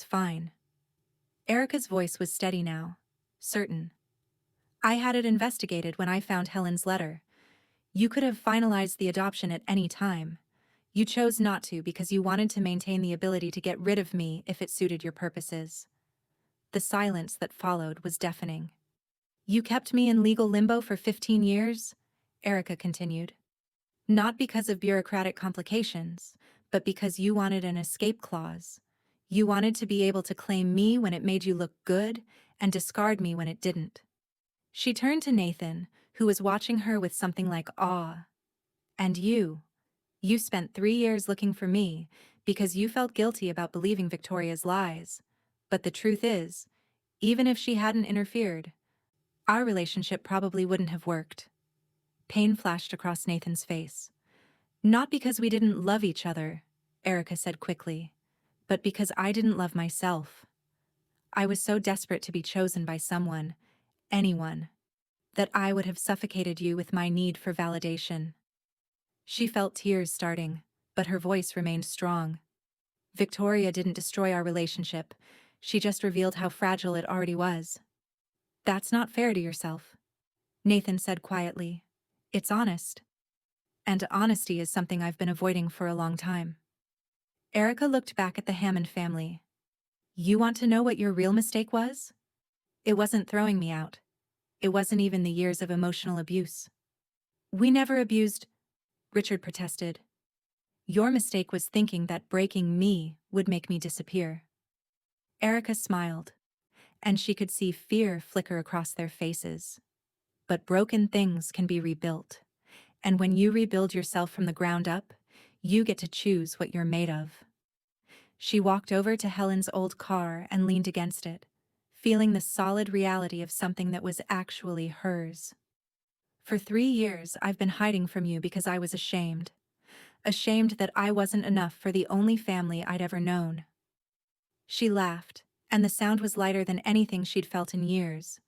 fine. Erika's voice was steady now, certain. I had it investigated when I found Helen's letter. You could have finalized the adoption at any time. You chose not to because you wanted to maintain the ability to get rid of me if it suited your purposes. The silence that followed was deafening. You kept me in legal limbo for 15 years, Erika continued. Not because of bureaucratic complications, but because you wanted an escape clause. You wanted to be able to claim me when it made you look good and discard me when it didn't. She turned to Nathan, who was watching her with something like awe. And you, You spent 3 years looking for me because you felt guilty about believing Victoria's lies. But the truth is, even if she hadn't interfered, our relationship probably wouldn't have worked. Pain flashed across Nathan's face. Not because we didn't love each other, Erika said quickly, but because I didn't love myself. I was so desperate to be chosen by someone, anyone, that I would have suffocated you with my need for validation. She felt tears starting, but her voice remained strong. Victoria didn't destroy our relationship, she just revealed how fragile it already was. That's not fair to yourself, Nathan said quietly. It's honest. And honesty is something I've been avoiding for a long time. Erika looked back at the Hammond family. You want to know what your real mistake was? It wasn't throwing me out. It wasn't even the years of emotional abuse. We never abused, Richard protested. Your mistake was thinking that breaking me would make me disappear. Erika smiled, and she could see fear flicker across their faces. But broken things can be rebuilt. And when you rebuild yourself from the ground up, you get to choose what you're made of. She walked over to Helen's old car and leaned against it, feeling the solid reality of something that was actually hers. For 3 years I've been hiding from you because I was ashamed. Ashamed that I wasn't enough for the only family I'd ever known. She laughed, and the sound was lighter than anything she'd felt in years.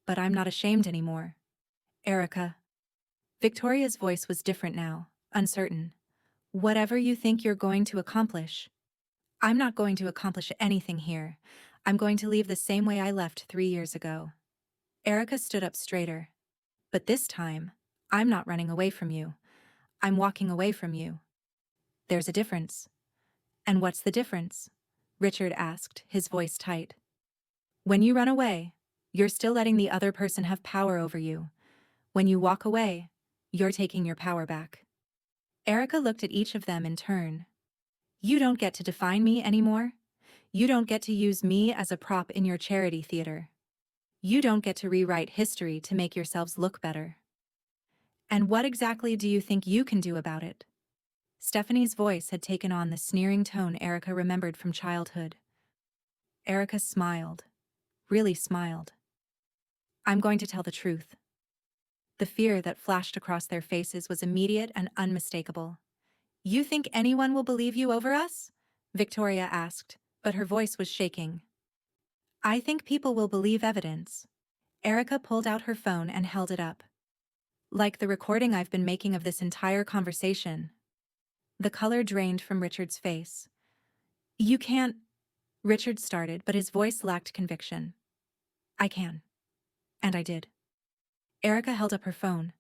But I'm not ashamed anymore. Erika. Victoria's voice was different now, uncertain. Whatever you think you're going to accomplish. I'm not going to accomplish anything here. I'm going to leave the same way I left 3 years ago. Erika stood up straighter. But this time, I'm not running away from you. I'm walking away from you. There's a difference. And what's the difference? Richard asked, his voice tight. When you run away, you're still letting the other person have power over you. When you walk away, you're taking your power back. Erika looked at each of them in turn. You don't get to define me anymore. You don't get to use me as a prop in your charity theater. You don't get to rewrite history to make yourselves look better. And what exactly do you think you can do about it? Stephanie's voice had taken on the sneering tone Erika remembered from childhood. Erika smiled. Really smiled. I'm going to tell the truth. The fear that flashed across their faces was immediate and unmistakable. You think anyone will believe you over us? Victoria asked, but her voice was shaking. I think people will believe evidence. Erika pulled out her phone and held it up. Like the recording I've been making of this entire conversation. The color drained from Richard's face. You can't, Richard started, but his voice lacked conviction. I can. And I did. Erika held up her phone.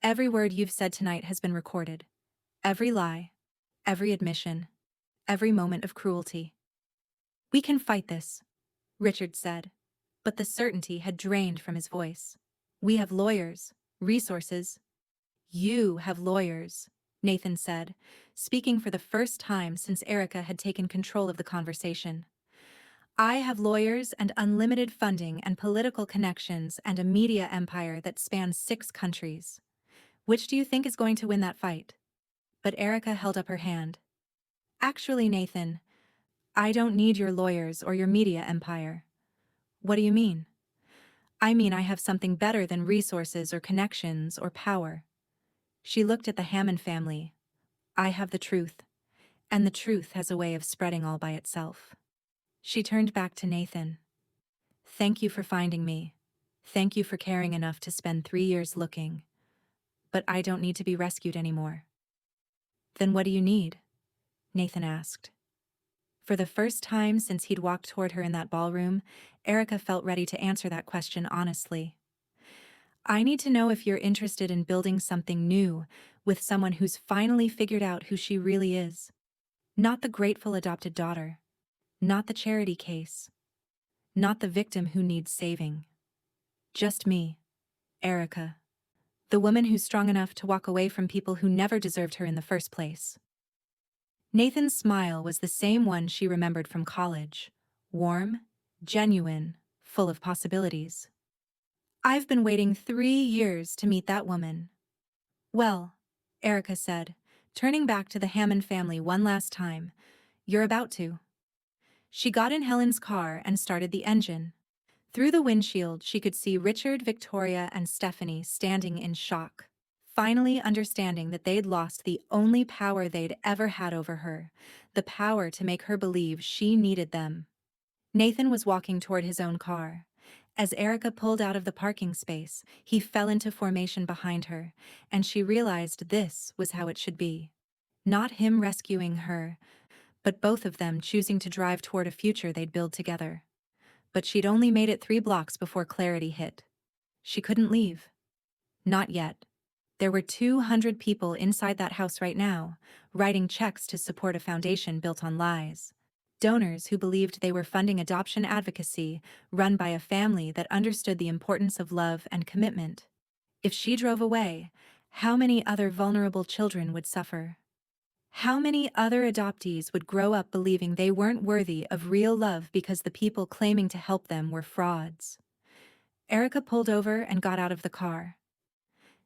Every word you've said tonight has been recorded. Every lie. Every admission. Every moment of cruelty. We can fight this, Richard said. But the certainty had drained from his voice. We have lawyers, resources. You have lawyers, Nathan said, speaking for the first time since Erika had taken control of the conversation. I have lawyers and unlimited funding and political connections and a media empire that spans 6 countries. Which do you think is going to win that fight? But Erika held up her hand. Actually, Nathan, I don't need your lawyers or your media empire. What do you mean? I mean I have something better than resources or connections or power. She looked at the Hammond family. I have the truth, and the truth has a way of spreading all by itself. She turned back to Nathan. Thank you for finding me. Thank you for caring enough to spend 3 years looking. But I don't need to be rescued anymore. Then what do you need? Nathan asked. For the first time since he'd walked toward her in that ballroom, Erika felt ready to answer that question honestly. I need to know if you're interested in building something new with someone who's finally figured out who she really is. Not the grateful adopted daughter. Not the charity case. Not the victim who needs saving. Just me, Erika. The woman who's strong enough to walk away from people who never deserved her in the first place. Nathan's smile was the same one she remembered from college. Warm, genuine, full of possibilities. I've been waiting 3 years to meet that woman. Well, Erika said, Turning back to the Hammond family one last time. You're about to. She got in Helen's car and started the engine. Through the windshield, she could see Richard, Victoria, and Stephanie standing in shock, finally understanding that they'd lost the only power they'd ever had over her, the power to make her believe she needed them. Nathan was walking toward his own car. As ERIKA pulled out of the parking space, he fell into formation behind her, and she realized this was how it should be. Not him rescuing her, but both of them choosing to drive toward a future they'd build together. But she'd only made it 3 blocks before clarity hit. She couldn't leave. Not yet. There were 200 people inside that house right now, writing checks to support a foundation built on lies. Donors who believed they were funding adoption advocacy run by a family that understood the importance of love and commitment. If she drove away, how many other vulnerable children would suffer? How many other adoptees would grow up believing they weren't worthy of real love because the people claiming to help them were frauds? ERIKA pulled over and got out of the car.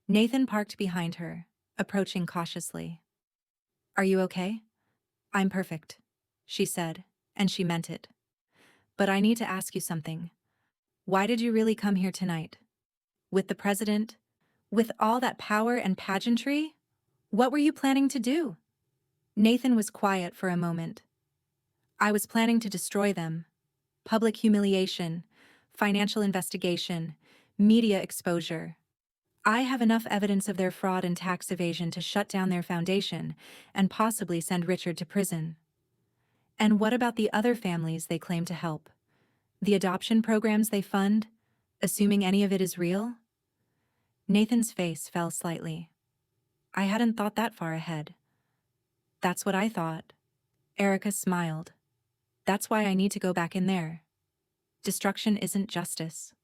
Nathan parked behind her, approaching cautiously. "Are you okay?" "I'm perfect," she said, and she meant it. "But I need to ask you something. Why did you really come here tonight? With the president? With all that power and pageantry? What were you planning to do?" Nathan was quiet for a moment. "I was planning to destroy them. Public humiliation, financial investigation, media exposure. I have enough evidence of their fraud and tax evasion to shut down their foundation and possibly send Richard to prison." "And what about the other families they claim to help? The adoption programs they fund, assuming any of it is real?" Nathan's face fell slightly. "I hadn't thought that far ahead." "That's what I thought." ERIKA smiled. "That's why I need to go back in there. Destruction isn't justice.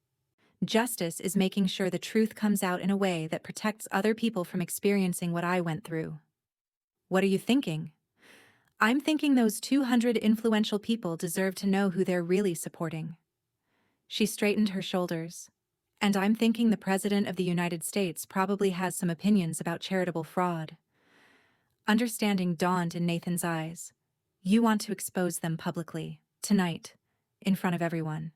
Justice is making sure the truth comes out in a way that protects other people from experiencing what I went through." "What are you thinking?" "I'm thinking those 200 influential people deserve to know who they're really supporting." She straightened her shoulders. "And I'm thinking the President of the United States probably has some opinions about charitable fraud." Understanding dawned in Nathan's eyes. "You want to expose them publicly, tonight, in front of everyone."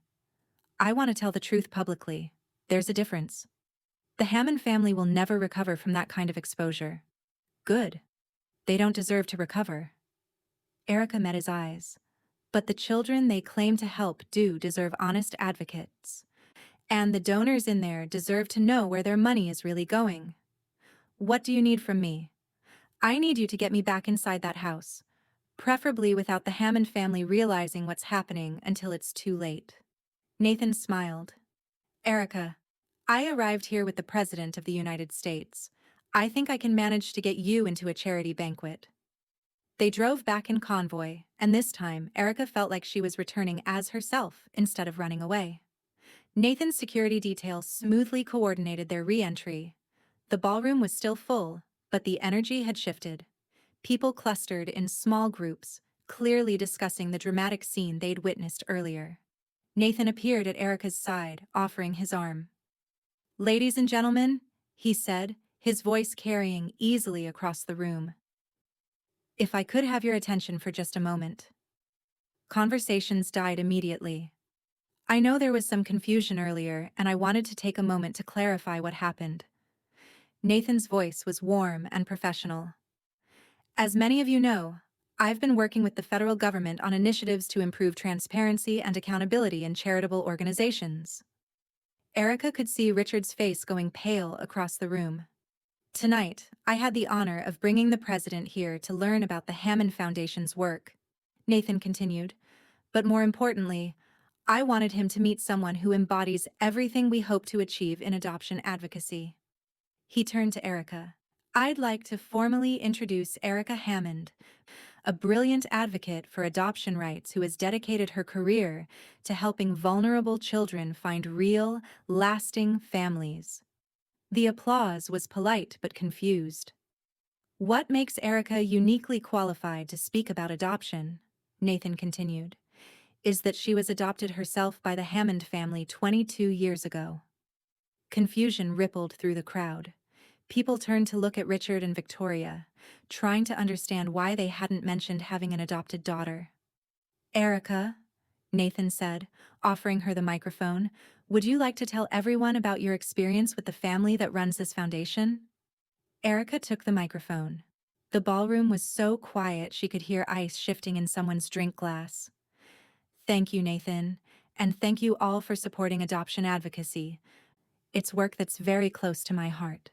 "I want to tell the truth publicly. There's a difference. The Hammond family will never recover from that kind of exposure." "Good. They don't deserve to recover." ERIKA met his eyes. "But the children they claim to help do deserve honest advocates. And the donors in there deserve to know where their money is really going." "What do you need from me?" "I need you to get me back inside that house, preferably without the Hammond family realizing what's happening until it's too late." Nathan smiled. "ERIKA, I arrived here with the President of the United States. I think I can manage to get you into a charity banquet." They drove back in convoy, and this time ERIKA felt like she was returning as herself instead of running away. Nathan's security detail smoothly coordinated their re-entry. The ballroom was still full, but the energy had shifted. People clustered in small groups, clearly discussing the dramatic scene they'd witnessed earlier. Nathan appeared at ERIKA's side, offering his arm. "Ladies and gentlemen," he said, his voice carrying easily across the room. "If I could have your attention for just a moment." Conversations died immediately. "I know there was some confusion earlier, and I wanted to take a moment to clarify what happened." Nathan's voice was warm and professional. "As many of you know, I've been working with the federal government on initiatives to improve transparency and accountability in charitable organizations." ERIKA could see Richard's face going pale across the room. "Tonight, I had the honor of bringing the president here to learn about the Hammond Foundation's work," Nathan continued. "But more importantly, I wanted him to meet someone who embodies everything we hope to achieve in adoption advocacy." He turned to ERIKA. "I'd like to formally introduce ERIKA Hammond, a brilliant advocate for adoption rights who has dedicated her career to helping vulnerable children find real, lasting families." The applause was polite but confused. "What makes ERIKA uniquely qualified to speak about adoption," Nathan continued, "is that she was adopted herself by the Hammond family 22 years ago." Confusion rippled through the crowd. People turned to look at Richard and Victoria, trying to understand why they hadn't mentioned having an adopted daughter. "Erika," Nathan said, offering her the microphone, "would you like to tell everyone about your experience with the family that runs this foundation?" Erika took the microphone. The ballroom was so quiet she could hear ice shifting in someone's drink glass. "Thank you, Nathan, and thank you all for supporting adoption advocacy. It's work that's very close to my heart."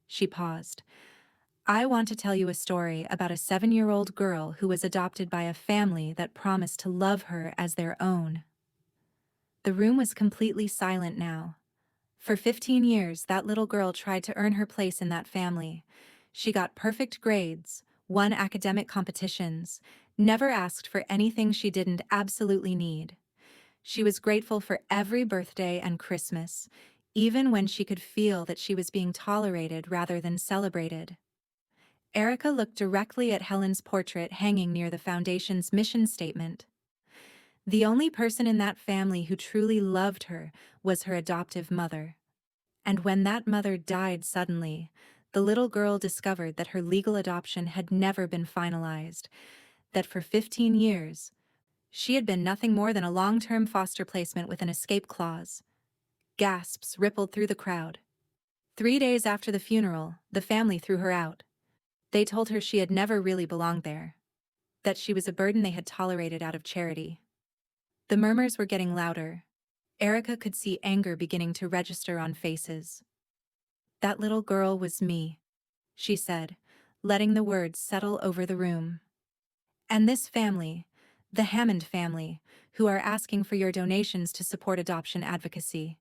She paused. "I want to tell you a story about a 7-year-old girl who was adopted by a family that promised to love her as their own." The room was completely silent now. For 15 years, that little girl tried to earn her place in that family. She got perfect grades, won academic competitions, never asked for anything she didn't absolutely need. She was grateful for every birthday and Christmas, even when she could feel that she was being tolerated rather than celebrated. Erika looked directly at Helen's portrait hanging near the foundation's mission statement. The only person in that family who truly loved her was her adoptive mother. And when that mother died suddenly, the little girl discovered that her legal adoption had never been finalized, that for 15 years, she had been nothing more than a long-term foster placement with an escape clause. Gasps rippled through the crowd. 3 days after the funeral, the family threw her out. They told her she had never really belonged there, that she was a burden they had tolerated out of charity. The murmurs were getting louder. Erika could see anger beginning to register on faces. "That little girl was me," she said, letting the words settle over the room. "And this family, the Hammond family, who are asking for your donations to support adoption advocacy,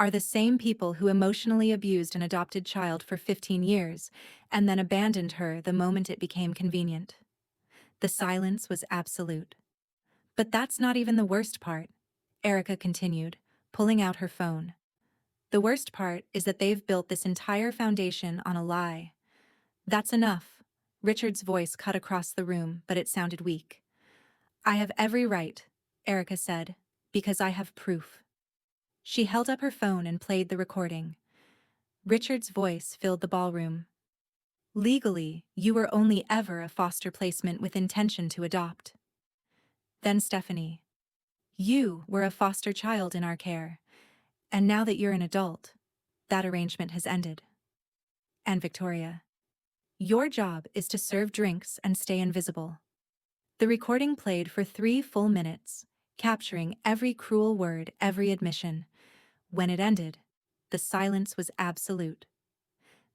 are the same people who emotionally abused an adopted child for 15 years and then abandoned her the moment it became convenient." The silence was absolute. "But that's not even the worst part," Erika continued, pulling out her phone. "The worst part is that they've built this entire foundation on a lie." "That's enough." Richard's voice cut across the room, but it sounded weak. "I have every right," Erika said, "because I have proof." She held up her phone and played the recording. Richard's voice filled the ballroom. "Legally, you were only ever a foster placement with intention to adopt." Then Stephanie. "You were a foster child in our care, and now that you're an adult, that arrangement has ended." And Victoria. "Your job is to serve drinks and stay invisible." The recording played for 3 full minutes, capturing every cruel word, every admission. When it ended, the silence was absolute.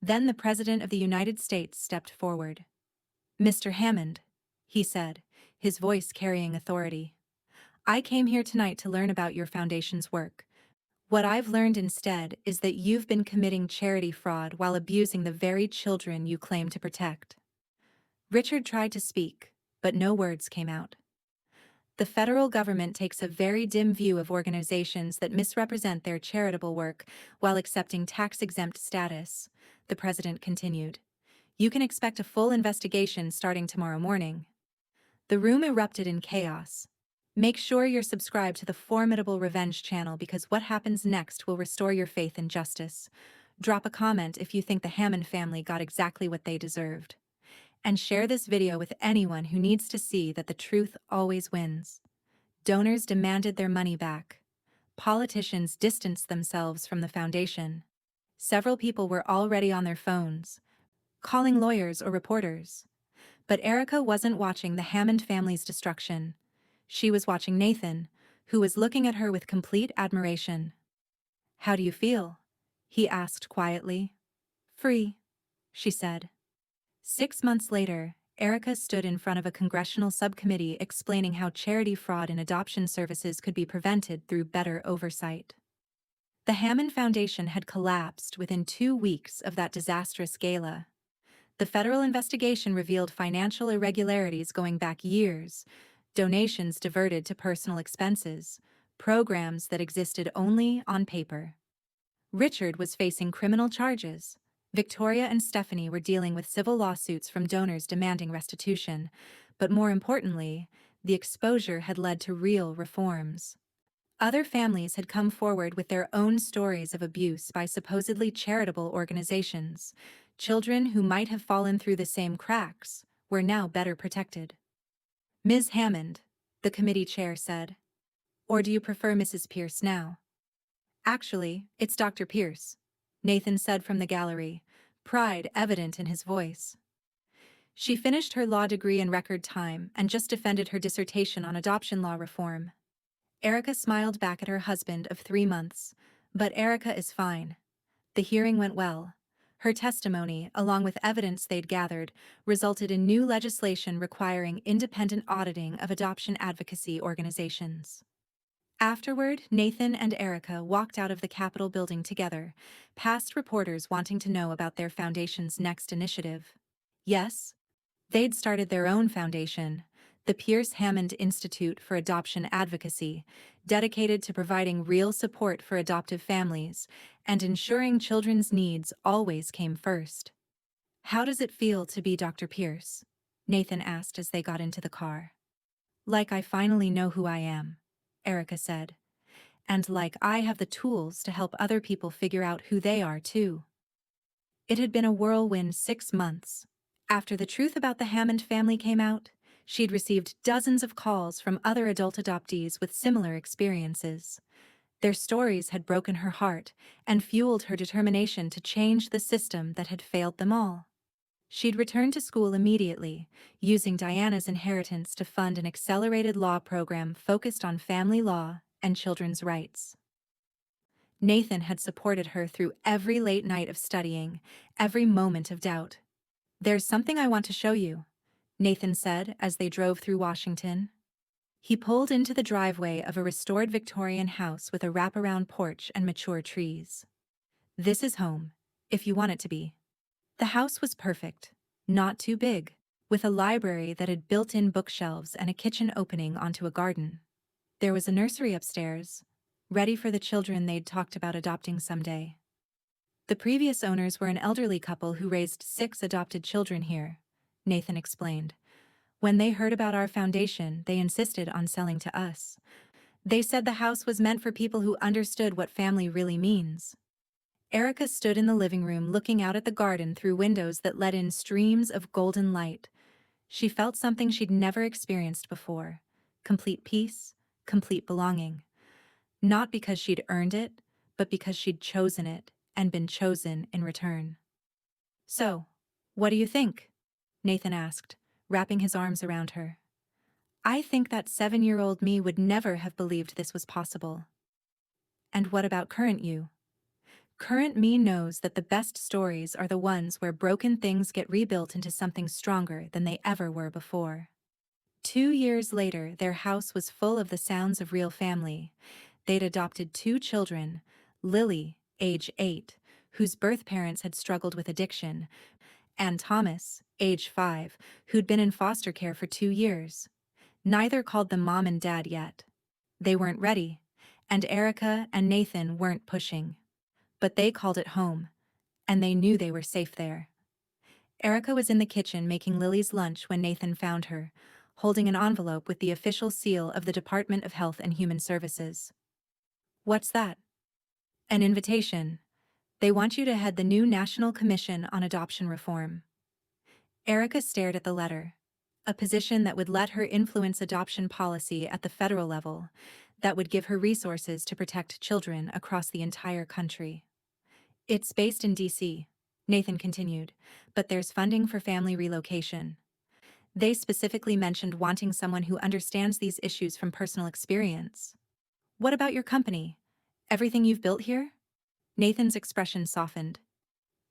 Then the President of the United States stepped forward. "Mr. Hammond," he said, his voice carrying authority, "I came here tonight to learn about your foundation's work. What I've learned instead is that you've been committing charity fraud while abusing the very children you claim to protect." Richard tried to speak, but no words came out. "The federal government takes a very dim view of organizations that misrepresent their charitable work while accepting tax-exempt status," the president continued. "You can expect a full investigation starting tomorrow morning." The room erupted in chaos. Make sure you're subscribed to the Formidable Revenge channel because what happens next will restore your faith in justice. Drop a comment if you think the Hammond family got exactly what they deserved. And share this video with anyone who needs to see that the truth always wins. Donors demanded their money back. Politicians distanced themselves from the foundation. Several people were already on their phones, calling lawyers or reporters. But Erika wasn't watching the Hammond family's destruction. She was watching Nathan, who was looking at her with complete admiration. "How do you feel?" he asked quietly. "Free," she said. 6 months later, Erika stood in front of a congressional subcommittee explaining how charity fraud in adoption services could be prevented through better oversight. The Hammond Foundation had collapsed within 2 weeks of that disastrous gala. The federal investigation revealed financial irregularities going back years, donations diverted to personal expenses, programs that existed only on paper. Richard was facing criminal charges. Victoria and Stephanie were dealing with civil lawsuits from donors demanding restitution, but more importantly, the exposure had led to real reforms. Other families had come forward with their own stories of abuse by supposedly charitable organizations. Children who might have fallen through the same cracks were now better protected. Ms. Hammond, the committee chair said. Or do you prefer Mrs. Pierce now? Actually, it's Dr. Pierce, Nathan said from the gallery, pride evident in his voice. She finished her law degree in record time and just defended her dissertation on adoption law reform. ERIKA smiled back at her husband of 3 months. But ERIKA is fine. The hearing went well. Her testimony, along with evidence they'd gathered, resulted in new legislation requiring independent auditing of adoption advocacy organizations. Afterward, Nathan and ERIKA walked out of the Capitol building together, past reporters wanting to know about their foundation's next initiative. Yes, they'd started their own foundation, the Pierce-Hammond Institute for Adoption Advocacy, dedicated to providing real support for adoptive families and ensuring children's needs always came first. How does it feel to be Dr. Pierce? Nathan asked as they got into the car. Like I finally know who I am, ERIKA said. And like I have the tools to help other people figure out who they are too. It had been a whirlwind 6 months. After the truth about the Hammond family came out, she'd received dozens of calls from other adult adoptees with similar experiences. Their stories had broken her heart and fueled her determination to change the system that had failed them all. She'd returned to school immediately, using Diana's inheritance to fund an accelerated law program focused on family law and children's rights. Nathan had supported her through every late night of studying, every moment of doubt. There's something I want to show you, Nathan said as they drove through Washington. He pulled into the driveway of a restored Victorian house with a wraparound porch and mature trees. This is home, if you want it to be. The house was perfect, not too big, with a library that had built-in bookshelves and a kitchen opening onto a garden. There was a nursery upstairs, ready for the children they'd talked about adopting someday. The previous owners were an elderly couple who raised 6 adopted children here, Nathan explained. When they heard about our foundation, they insisted on selling to us. They said the house was meant for people who understood what family really means. ERIKA stood in the living room looking out at the garden through windows that let in streams of golden light. She felt something she'd never experienced before. Complete peace, complete belonging. Not because she'd earned it, but because she'd chosen it and been chosen in return. So, what do you think? Nathan asked, wrapping his arms around her. I think that 7-year-old me would never have believed this was possible. And what about current you? Current me knows that the best stories are the ones where broken things get rebuilt into something stronger than they ever were before. 2 years later, their house was full of the sounds of real family. They'd adopted 2 children, Lily, age 8, whose birth parents had struggled with addiction, and Thomas, age 5, who'd been in foster care for 2 years. Neither called them mom and dad yet. They weren't ready, and ERIKA and Nathan weren't pushing. But they called it home, and they knew they were safe there. ERIKA was in the kitchen making Lily's lunch when Nathan found her, holding an envelope with the official seal of the Department of Health and Human Services. What's that? An invitation. They want you to head the new National Commission on Adoption Reform. ERIKA stared at the letter. A position that would let her influence adoption policy at the federal level, that would give her resources to protect children across the entire country. It's based in D.C., Nathan continued, but there's funding for family relocation. They specifically mentioned wanting someone who understands these issues from personal experience. What about your company? Everything you've built here? Nathan's expression softened.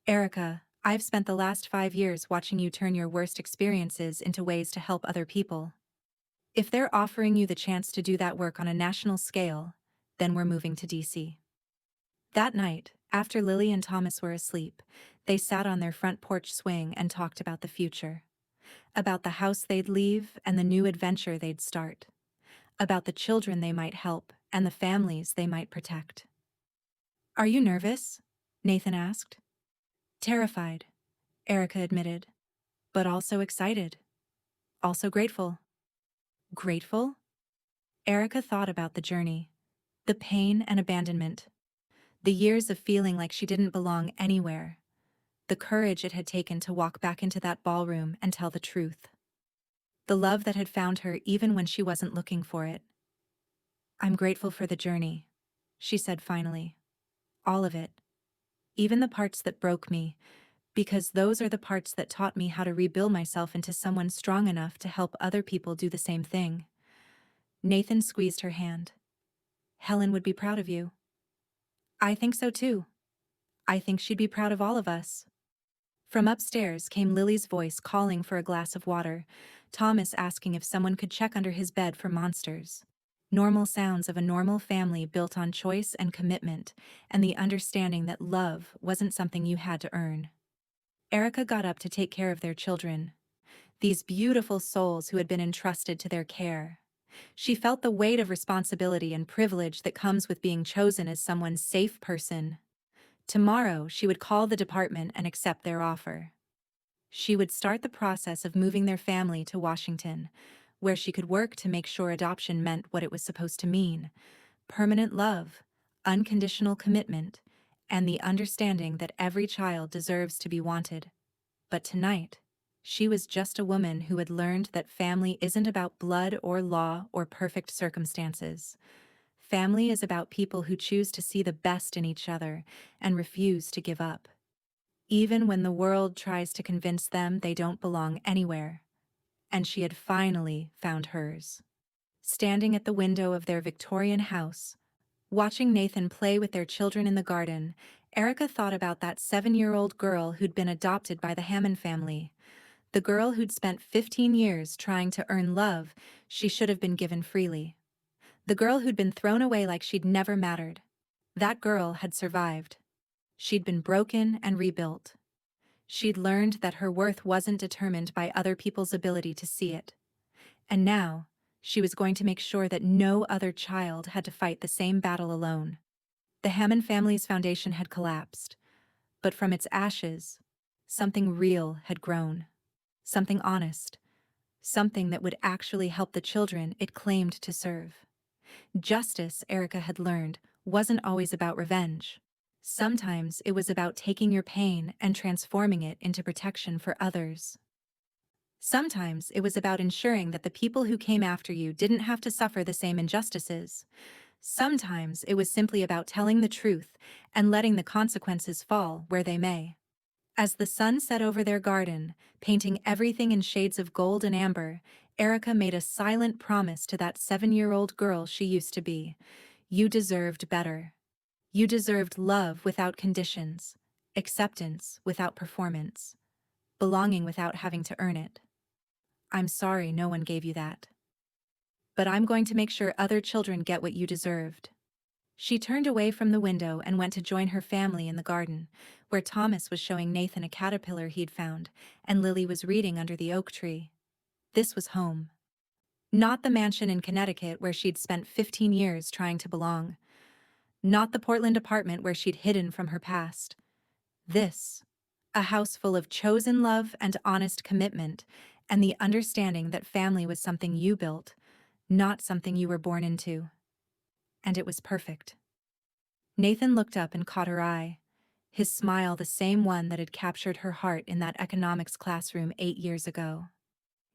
ERIKA, I've spent the last 5 years watching you turn your worst experiences into ways to help other people. If they're offering you the chance to do that work on a national scale, then we're moving to D.C. That night, after Lily and Thomas were asleep, they sat on their front porch swing and talked about the future. About the house they'd leave and the new adventure they'd start. About the children they might help and the families they might protect. Are you nervous? Nathan asked. Terrified, ERIKA admitted, but also excited. Also grateful. Grateful? ERIKA thought about the journey, the pain and abandonment, the years of feeling like she didn't belong anywhere. the courage it had taken to walk back into that ballroom and tell the truth. The love that had found her even when she wasn't looking for it. "I'm grateful for the journey," she said finally. "All of it. Even the parts that broke me, because those are the parts that taught me how to rebuild myself into someone strong enough to help other people do the same thing." Nathan squeezed her hand. "Helen would be proud of you." "I think so too. I think she'd be proud of all of us." From upstairs came Lily's voice calling for a glass of water, Thomas asking if someone could check under his bed for monsters. Normal sounds of a normal family built on choice and commitment, and the understanding that love wasn't something you had to earn. ERIKA got up to take care of their children. These beautiful souls who had been entrusted to their care. She felt the weight of responsibility and privilege that comes with being chosen as someone's safe person. Tomorrow, she would call the department and accept their offer. She would start the process of moving their family to Washington, where she could work to make sure adoption meant what it was supposed to mean: permanent love, unconditional commitment, and the understanding that every child deserves to be wanted. But tonight, she was just a woman who had learned that family isn't about blood or law or perfect circumstances. Family is about people who choose to see the best in each other and refuse to give up, even when the world tries to convince them they don't belong anywhere. And she had finally found hers. Standing at the window of their Victorian house, watching Nathan play with their children in the garden, ERIKA thought about that 7-year-old girl who'd been adopted by the Hammond family. The girl who'd spent 15 years trying to earn love she should have been given freely. The girl who'd been thrown away like she'd never mattered. That girl had survived. She'd been broken and rebuilt. She'd learned that her worth wasn't determined by other people's ability to see it. And now, she was going to make sure that no other child had to fight the same battle alone. The Hammond family's foundation had collapsed, but from its ashes, something real had grown. Something honest. Something that would actually help the children it claimed to serve. Justice, ERIKA had learned, wasn't always about revenge. Sometimes it was about taking your pain and transforming it into protection for others. Sometimes it was about ensuring that the people who came after you didn't have to suffer the same injustices. Sometimes it was simply about telling the truth and letting the consequences fall where they may. As the sun set over their garden, painting everything in shades of gold and amber, ERIKA made a silent promise to that 7-year-old girl she used to be. You deserved better. You deserved love without conditions, acceptance without performance, belonging without having to earn it. I'm sorry no one gave you that. But I'm going to make sure other children get what you deserved. She turned away from the window and went to join her family in the garden, where Thomas was showing Nathan a caterpillar he'd found, and Lily was reading under the oak tree. This was home. Not the mansion in Connecticut where she'd spent 15 years trying to belong. Not the Portland apartment where she'd hidden from her past. This, a house full of chosen love and honest commitment, and the understanding that family was something you built, not something you were born into. And it was perfect. Nathan looked up and caught her eye, his smile the same one that had captured her heart in that economics classroom 8 years ago.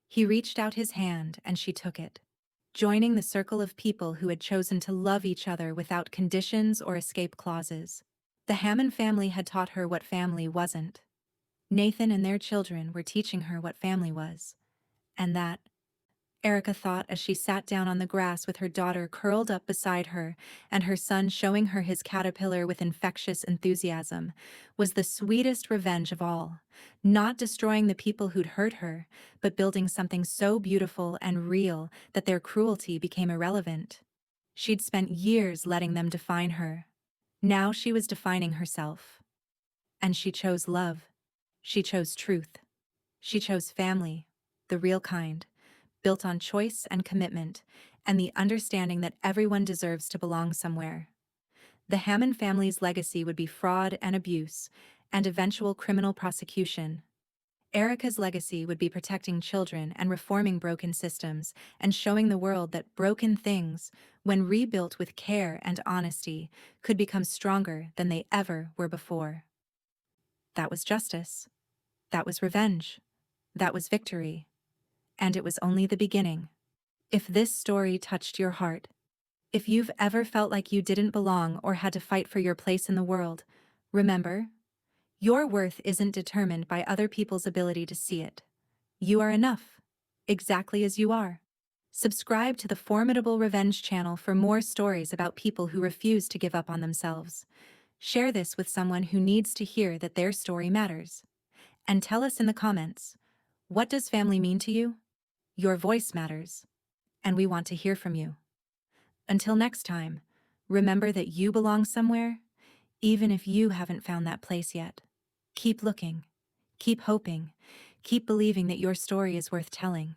He reached out his hand and she took it, joining the circle of people who had chosen to love each other without conditions or escape clauses. The Hammond family had taught her what family wasn't. Nathan and their children were teaching her what family was. And that, ERIKA thought as she sat down on the grass with her daughter curled up beside her and her son showing her his caterpillar with infectious enthusiasm, was the sweetest revenge of all. Not destroying the people who'd hurt her, but building something so beautiful and real that their cruelty became irrelevant. She'd spent years letting them define her. Now she was defining herself. And she chose love. She chose truth. She chose family, the real kind, built on choice and commitment, and the understanding that everyone deserves to belong somewhere. The Hammond family's legacy would be fraud and abuse, and eventual criminal prosecution. ERIKA's legacy would be protecting children and reforming broken systems, and showing the world that broken things, when rebuilt with care and honesty, could become stronger than they ever were before. That was justice. That was revenge. That was victory. And it was only the beginning. If this story touched your heart, if you've ever felt like you didn't belong or had to fight for your place in the world, remember, your worth isn't determined by other people's ability to see it. You are enough, exactly as you are. Subscribe to the Formidable Revenge channel for more stories about people who refuse to give up on themselves. Share this with someone who needs to hear that their story matters. And tell us in the comments, what does family mean to you? Your voice matters, and we want to hear from you. Until next time, remember that you belong somewhere, even if you haven't found that place yet. Keep looking, keep hoping, keep believing that your story is worth telling.